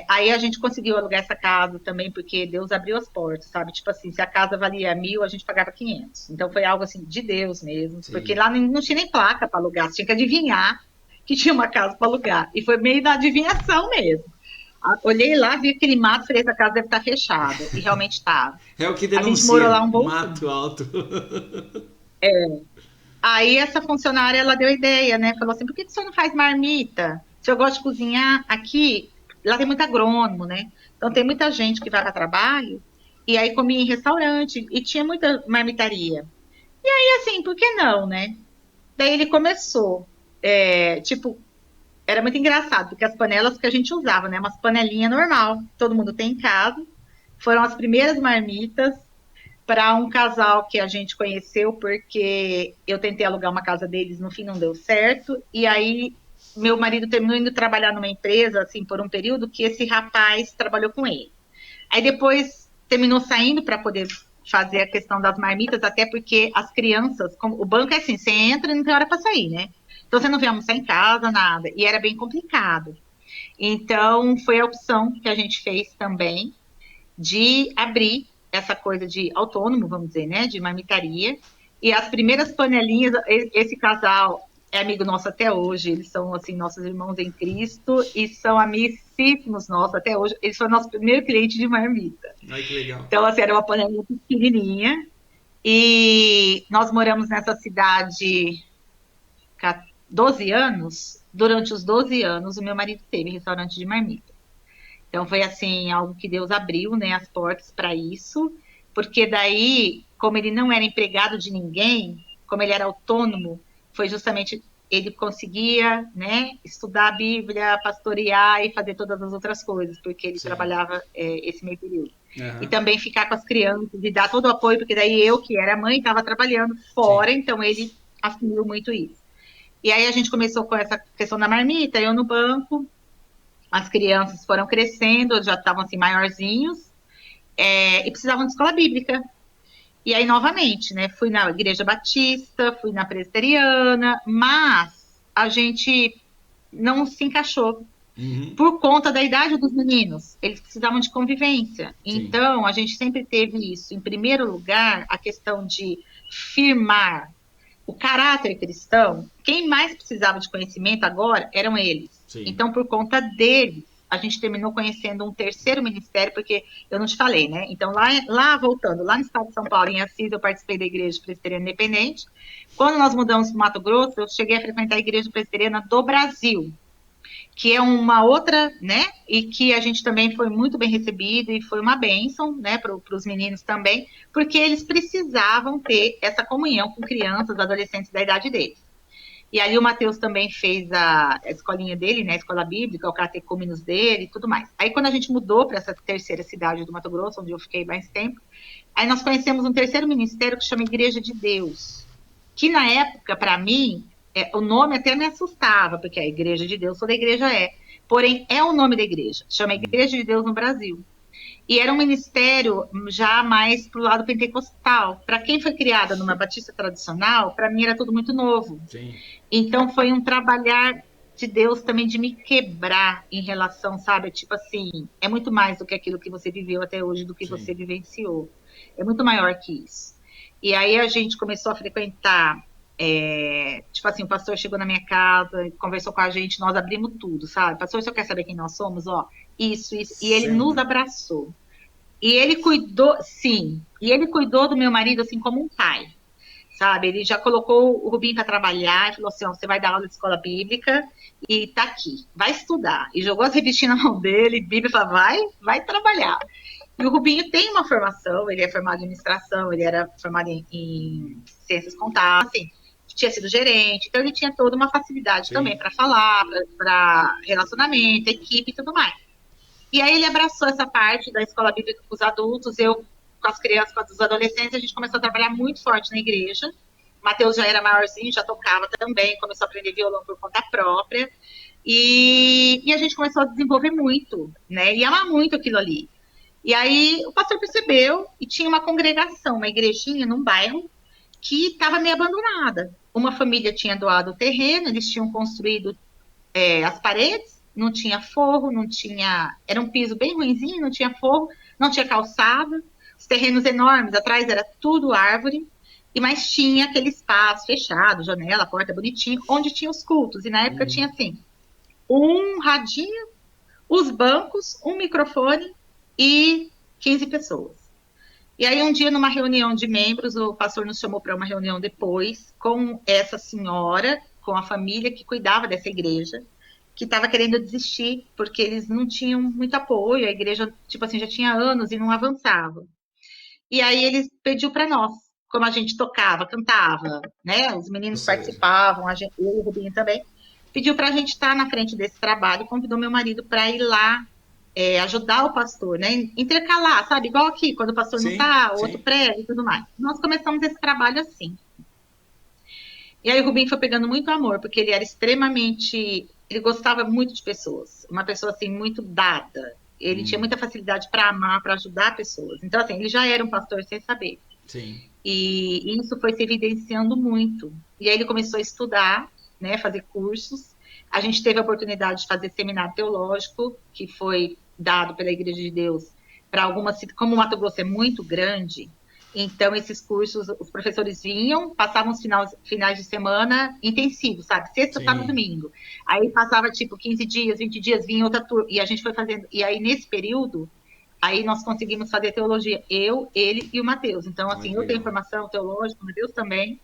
[SPEAKER 3] Aí a gente conseguiu alugar essa casa também, porque Deus abriu as portas, sabe? Tipo assim, se a casa valia 1.000, a gente pagava 500. Então foi algo assim, de Deus mesmo. Sim. Porque lá não tinha nem placa para alugar, você tinha que adivinhar que tinha uma casa para alugar. E foi meio da adivinhação mesmo. Olhei lá, vi aquele mato, falei, essa casa deve estar fechada. E realmente estava.
[SPEAKER 1] É o que
[SPEAKER 3] A gente morou lá
[SPEAKER 1] denuncia,
[SPEAKER 3] um bom tempo.
[SPEAKER 1] mato alto.
[SPEAKER 3] Aí essa funcionária, ela deu ideia, né? Falou assim, por que que o senhor não faz marmita? Se eu gosto de cozinhar aqui, lá tem muito agrônomo, né? Então tem muita gente que vai para trabalho e aí comia em restaurante e tinha muita marmitaria. E assim, por que não, né? Daí ele começou, tipo, era muito engraçado, porque as panelas que a gente usava, né? Umas panelinhas normal, todo mundo tem em casa, foram as primeiras marmitas para um casal que a gente conheceu, porque eu tentei alugar uma casa deles, no fim não deu certo, e aí meu marido terminou indo trabalhar numa empresa, assim, por um período, que esse rapaz trabalhou com ele. Aí depois terminou saindo para poder fazer a questão das marmitas, até porque as crianças, o banco é assim, você entra e não tem hora para sair, né? Então você não vem almoçar em casa, nada, e era bem complicado. Então foi a opção que a gente fez também, de abrir essa coisa de autônomo, vamos dizer, né, de marmitaria. E as primeiras panelinhas, esse casal é amigo nosso até hoje, eles são, assim, nossos irmãos em Cristo e são amicíssimos nossos até hoje. Eles foram nosso primeiro cliente de marmita.
[SPEAKER 1] Ai, que legal.
[SPEAKER 3] Então, assim, era uma panelinha pequenininha. E nós moramos nessa cidade 12 anos. Durante os 12 anos, o meu marido teve restaurante de marmita. Então foi assim, algo que Deus abriu, né, as portas para isso, porque daí, como ele não era empregado de ninguém, como ele era autônomo, foi justamente ele conseguia, né, estudar a Bíblia, pastorear e fazer todas as outras coisas, porque ele trabalhava esse meio período. E também ficar com as crianças e dar todo o apoio, porque daí eu, que era mãe, estava trabalhando fora, então ele assumiu muito isso. E aí a gente começou com essa questão da marmita, eu no banco, as crianças foram crescendo, já estavam assim maiorzinhos, e precisavam de escola bíblica. E aí, novamente, né, fui na Igreja Batista, fui na Presbiteriana, mas a gente não se encaixou. Por conta da idade dos meninos, eles precisavam de convivência. Sim. Então, a gente sempre teve isso. Em primeiro lugar, a questão de firmar o caráter cristão. Quem mais precisava de conhecimento agora eram eles. Sim. Então, por conta deles, a gente terminou conhecendo um terceiro ministério, porque eu não te falei, né? Então, voltando, lá no estado de São Paulo, em Assis, eu participei da Igreja Presbiteriana Independente. Quando nós mudamos para o Mato Grosso, eu cheguei a frequentar a Igreja Presbiteriana do Brasil, que é uma outra, né, e que a gente também foi muito bem recebido e foi uma bênção, né, para os meninos também, porque eles precisavam ter essa comunhão com crianças, adolescentes da idade deles. E ali o Matheus também fez a escolinha dele, né, a escola bíblica, o catecúmenos dele e tudo mais. Aí quando a gente mudou para essa terceira cidade do Mato Grosso, onde eu fiquei mais tempo, aí nós conhecemos um terceiro ministério que chama Igreja de Deus, que na época, para mim, o nome até me assustava, porque a Igreja de Deus, toda igreja porém é o nome da igreja, chama Igreja de Deus no Brasil. E era um ministério já mais pro lado pentecostal. Para quem foi criada numa batista tradicional, para mim era tudo muito novo. Sim. Então foi um trabalhar de Deus também de me quebrar em relação, sabe? Tipo assim, é muito mais do que aquilo que você viveu até hoje, do que Sim. você vivenciou. É muito maior que isso. E aí a gente começou a frequentar, tipo assim, o pastor chegou na minha casa, conversou com a gente, nós abrimos tudo, sabe? Pastor, você quer saber quem nós somos? Ó, isso. E ele nos abraçou. E ele cuidou, sim, e ele cuidou do meu marido assim como um pai, sabe? Ele já colocou o Rubinho para trabalhar e falou assim, ó, você vai dar aula de escola bíblica e tá aqui, vai estudar. E jogou as revistinhas na mão dele, Bíblia, falou, vai trabalhar. E o Rubinho tem uma formação, ele é formado em administração, ele era formado em ciências contábeis, assim, tinha sido gerente, então ele tinha toda uma facilidade Sim. também para falar, para relacionamento, equipe e tudo mais. E aí ele abraçou essa parte da escola bíblica com os adultos, eu com as crianças, com os adolescentes, a gente começou a trabalhar muito forte na igreja. O Matheus já era maiorzinho, já tocava também, começou a aprender violão por conta própria. E a gente começou a desenvolver muito, né? E amar muito aquilo ali. E aí o pastor percebeu e tinha uma congregação, uma igrejinha num bairro que estava meio abandonada. Uma família tinha doado o terreno, eles tinham construído as paredes, não tinha forro, era um piso bem ruinzinho, não tinha forro, não tinha calçada, os terrenos enormes, atrás era tudo árvore, mas tinha aquele espaço fechado, janela, porta bonitinho, onde tinha os cultos. E na época tinha assim, um radinho, os bancos, um microfone e 15 pessoas. E aí um dia, numa reunião de membros, o pastor nos chamou para uma reunião depois com essa senhora, com a família que cuidava dessa igreja, que estava querendo desistir, porque eles não tinham muito apoio, a igreja, tipo assim, já tinha anos e não avançava. E aí ele pediu para nós, como a gente tocava, cantava, né? Os meninos participavam, eu e o Rubinho também, pediu para a gente estar na frente desse trabalho, convidou meu marido para ir lá ajudar o pastor, né? Intercalar, sabe? Igual aqui, quando o pastor não está, o outro prega e tudo mais. Nós começamos esse trabalho assim. E aí o Rubinho foi pegando muito amor, porque ele era extremamente... Ele gostava muito de pessoas. Uma pessoa, assim, muito dada. Ele tinha muita facilidade para amar, para ajudar pessoas. Então, assim, ele já era um pastor sem saber.
[SPEAKER 1] Sim.
[SPEAKER 3] E isso foi se evidenciando muito. E aí ele começou a estudar, né? Fazer cursos. A gente teve a oportunidade de fazer seminário teológico, que foi dado pela Igreja de Deus para algumas... Como o Mato Grosso é muito grande... Então, esses cursos, os professores vinham, passavam os finais de semana intensivos, sabe? Sexta, sábado, domingo. Aí passava, tipo, 15 dias, 20 dias, vinha outra turma. E a gente foi fazendo... E aí, nesse período, aí nós conseguimos fazer teologia. Eu, ele e o Matheus. Então, assim, eu tenho formação teológica, o Matheus também.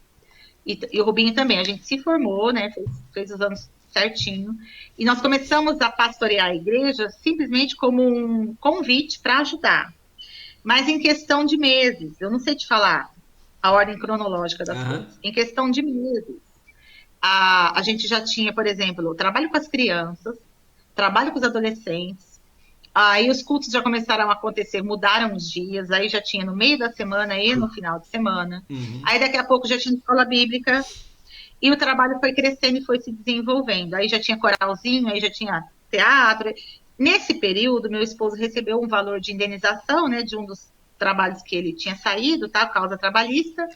[SPEAKER 3] E o Rubinho também. A gente se formou, né? Fez os anos certinho. E nós começamos a pastorear a igreja simplesmente como um convite para ajudar. Mas em questão de meses, eu não sei te falar a ordem cronológica das coisas. Em questão de meses, a gente já tinha, por exemplo, trabalho com as crianças, trabalho com os adolescentes, aí os cultos já começaram a acontecer, mudaram os dias, aí já tinha no meio da semana e no final de semana. Aí daqui a pouco já tinha escola bíblica, e o trabalho foi crescendo e foi se desenvolvendo. Aí já tinha coralzinho, aí já tinha teatro... Nesse período, meu esposo recebeu um valor de indenização, né, de um dos trabalhos que ele tinha saído, tá, causa trabalhista,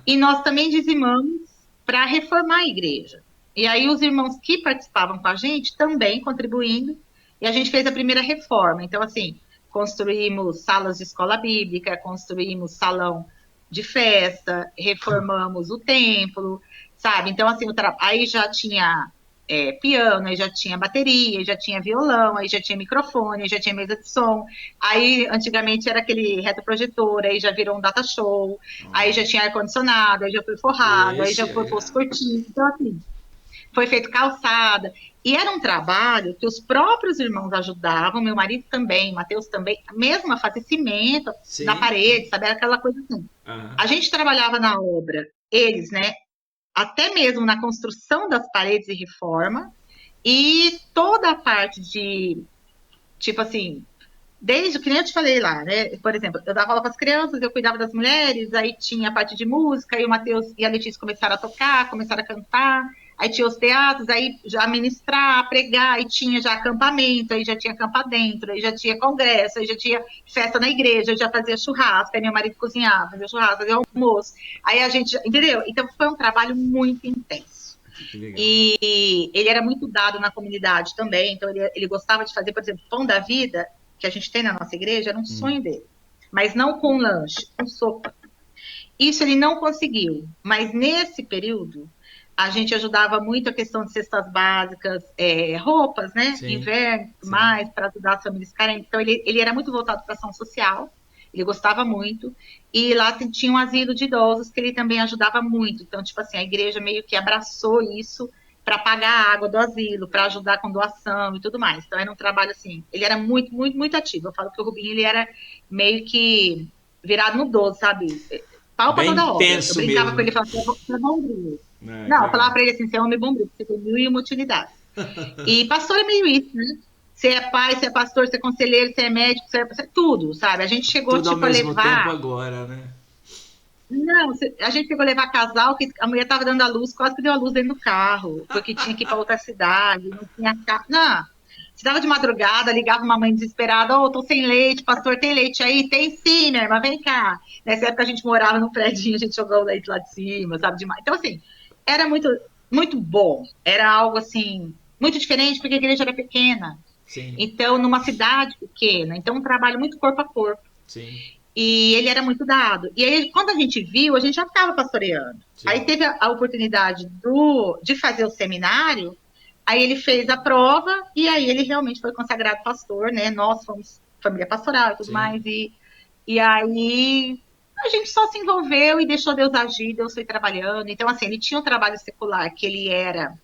[SPEAKER 3] e nós também dizimamos para reformar a igreja. E aí os irmãos que participavam com a gente também contribuindo, e a gente fez a primeira reforma. Então, assim, construímos salas de escola bíblica, construímos salão de festa, reformamos o templo, sabe? Então, assim, aí já tinha... piano, aí já tinha bateria, aí já tinha violão, aí já tinha microfone, aí já tinha mesa de som. Aí, antigamente, era aquele retroprojetor, aí já virou um data show, aí já tinha ar-condicionado, aí já foi forrado, aí já foi posto cortina. Então, assim, foi feito calçada. E era um trabalho que os próprios irmãos ajudavam, meu marido também, Matheus também, mesmo a fazer cimento na parede, sabe? Era aquela coisa assim. A gente trabalhava na obra, eles, né? Até mesmo na construção das paredes e reforma, e toda a parte de, tipo assim, desde o que nem eu te falei lá, né? Por exemplo, eu dava aula para as crianças, eu cuidava das mulheres, aí tinha a parte de música, aí o Matheus e a Letícia começaram a tocar, começaram a cantar, aí tinha os teatros, aí já ministrar, pregar, aí tinha já acampamento, aí já tinha campa dentro, aí já tinha congresso, aí já tinha festa na igreja, aí já fazia churrasco, aí meu marido cozinhava, fazia churrasco, fazia almoço, aí a gente, entendeu? Então foi um trabalho muito intenso. E ele era muito dado na comunidade também, então ele gostava de fazer, por exemplo, pão da vida, que a gente tem na nossa igreja, era um sonho dele, mas não com lanche, com sopa. Isso ele não conseguiu, mas nesse período a gente ajudava muito a questão de cestas básicas, roupas, né? Inverno, mais, para ajudar as famílias carentes. Então, ele era muito voltado para ação social, ele gostava muito, e lá tinha um asilo de idosos que ele também ajudava muito. Então, tipo assim, a igreja meio que abraçou isso para pagar a água do asilo, para ajudar com doação e tudo mais. Então, era um trabalho assim, ele era muito, muito, muito ativo. Eu falo que o Rubinho, ele era meio que virado no 12, sabe? Pau pra toda obra. Eu brincava com ele e falava, você é bombril. Não, eu falava pra ele assim, você é homem bombril, você tem 1001 utilidades. E pastor é meio isso, né? Você é pai, você é pastor, você é conselheiro, você é médico, você é tudo, sabe? A gente chegou,
[SPEAKER 1] tudo
[SPEAKER 3] tipo,
[SPEAKER 1] ao mesmo
[SPEAKER 3] a levar...
[SPEAKER 1] tempo agora, né?
[SPEAKER 3] Não, a gente chegou a levar casal, que a mulher tava dando a luz, quase que deu a luz dentro do carro, porque tinha que ir pra outra cidade, não tinha carro. Não, você tava de madrugada, ligava uma mãe desesperada, tô sem leite, pastor, tem leite aí? Tem sim, minha irmã, vem cá. Nessa época a gente morava num prédio, a gente jogou o leite lá de cima, sabe, demais. Então, assim, era muito, muito bom, era algo, assim, muito diferente, porque a igreja era pequena.
[SPEAKER 1] Sim.
[SPEAKER 3] Então, numa cidade pequena, então um trabalho muito corpo a corpo.
[SPEAKER 1] Sim.
[SPEAKER 3] E ele era muito dado. E aí, quando a gente viu, a gente já estava pastoreando. Sim. Aí teve a oportunidade de fazer o seminário, Aí ele fez a prova e aí ele realmente foi consagrado pastor, né? Nós fomos família pastoral e tudo
[SPEAKER 1] Sim.
[SPEAKER 3] mais. E aí a gente só se envolveu e deixou Deus agir, Deus foi trabalhando. Então, assim, ele tinha um trabalho secular que ele era.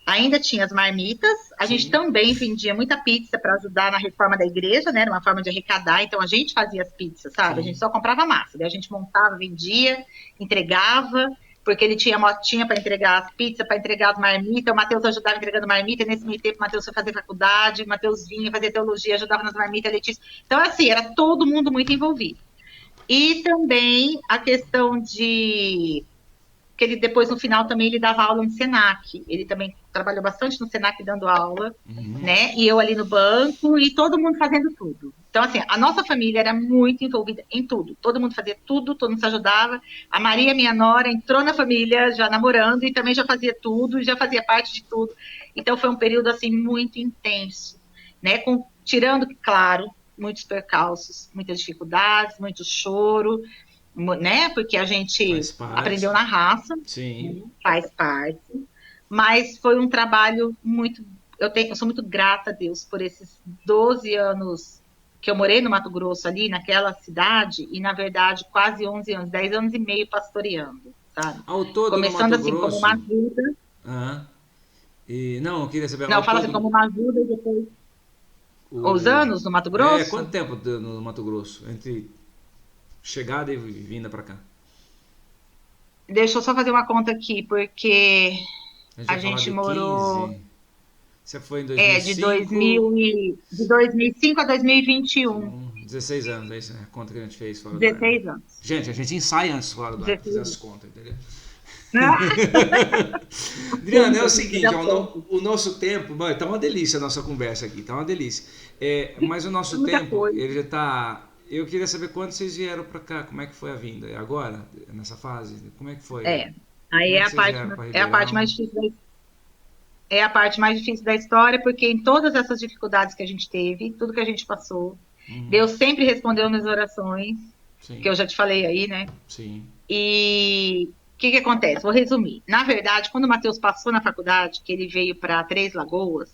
[SPEAKER 3] Ainda tinha as marmitas, a gente
[SPEAKER 1] Sim.
[SPEAKER 3] também vendia muita pizza para ajudar na reforma da igreja, né? Era uma forma de arrecadar, então a gente fazia as pizzas, sabe?
[SPEAKER 1] Sim.
[SPEAKER 3] A gente só comprava massa, daí a gente montava, vendia, entregava, porque ele tinha motinha para entregar as pizzas, para entregar as marmitas, o Matheus ajudava entregando marmita, e nesse meio tempo o Matheus foi fazer faculdade, o Matheus vinha fazer teologia, ajudava nas marmitas, a Letícia. Então, assim, era todo mundo muito envolvido. E também a questão de que ele depois no final também ele dava aula no Senac. Ele também trabalhou bastante no Senac dando aula, né? E eu ali no banco e todo mundo fazendo tudo. Então, assim, a nossa família era muito envolvida em tudo. Todo mundo fazia tudo, todo mundo se ajudava. A Maria, minha nora, entrou na família já namorando e também já fazia tudo, já fazia parte de tudo. Então, foi um período, assim, muito intenso, né? Tirando, claro, muitos percalços, muitas dificuldades, muito choro, né? Porque a gente aprendeu na raça,
[SPEAKER 1] Sim.
[SPEAKER 3] faz parte, mas foi um trabalho muito. Eu sou muito grata a Deus por esses 12 anos que eu morei no Mato Grosso, ali naquela cidade, e na verdade quase 11 anos, 10 anos e meio pastoreando, sabe?
[SPEAKER 1] Ao todo
[SPEAKER 3] Começando
[SPEAKER 1] no Mato
[SPEAKER 3] assim
[SPEAKER 1] Grosso.
[SPEAKER 3] como uma ajuda.
[SPEAKER 1] E não, eu queria saber.
[SPEAKER 3] Não, fala assim, como uma ajuda e depois. Os anos no Mato Grosso?
[SPEAKER 1] Quanto tempo no Mato Grosso? Entre chegada e vinda para cá?
[SPEAKER 3] Deixa eu só fazer uma conta aqui, porque a gente morou.
[SPEAKER 1] 15. Você foi em 2005?
[SPEAKER 3] De 2005 a 2021.
[SPEAKER 1] 16 anos, é isso, né? A conta que a gente fez.
[SPEAKER 3] 16 anos.
[SPEAKER 1] Gente, a gente ensaia antes fora do ar, fazer as contas, entendeu? Adriana, é o seguinte, o nosso tempo, mano, tá uma delícia a nossa conversa aqui, tá uma delícia. Mas o nosso tempo, ele já tá. Eu queria saber quando vocês vieram para cá, como é que foi a vinda? É agora, nessa fase? Como é que foi?
[SPEAKER 3] Aí é a parte mais difícil é a parte mais difícil da história, porque em todas essas dificuldades que a gente teve, tudo que a gente passou, Deus sempre respondeu nas orações, que eu já te falei aí, né?
[SPEAKER 1] Sim.
[SPEAKER 3] E o que acontece? Vou resumir. Na verdade, quando o Matheus passou na faculdade, que ele veio para Três Lagoas,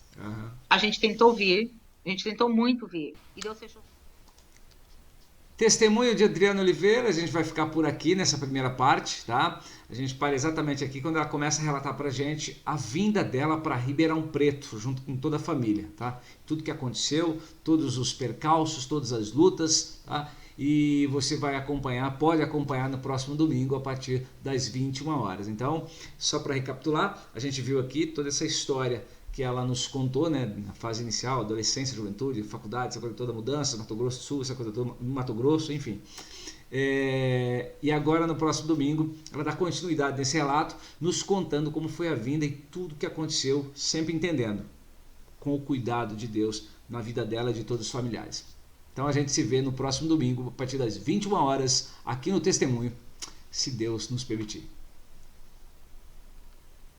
[SPEAKER 3] a gente tentou vir, a gente tentou muito vir, e Deus fechou.
[SPEAKER 1] Testemunho de Adriana Oliveira, a gente vai ficar por aqui nessa primeira parte, tá? A gente para exatamente aqui quando ela começa a relatar pra gente a vinda dela para Ribeirão Preto, junto com toda a família, tá? Tudo que aconteceu, todos os percalços, todas as lutas, tá? E você vai acompanhar, pode acompanhar no próximo domingo a partir das 21 horas. Então, só para recapitular, a gente viu aqui toda essa história que ela nos contou, né, na fase inicial, adolescência, juventude, faculdade, essa coisa toda, mudança, Mato Grosso do Sul, essa coisa toda, Mato Grosso, enfim. E agora, no próximo domingo, ela dá continuidade nesse relato, nos contando como foi a vinda e tudo que aconteceu, sempre entendendo, com o cuidado de Deus na vida dela e de todos os familiares. Então a gente se vê no próximo domingo, a partir das 21 horas, aqui no Testemunho, se Deus nos permitir.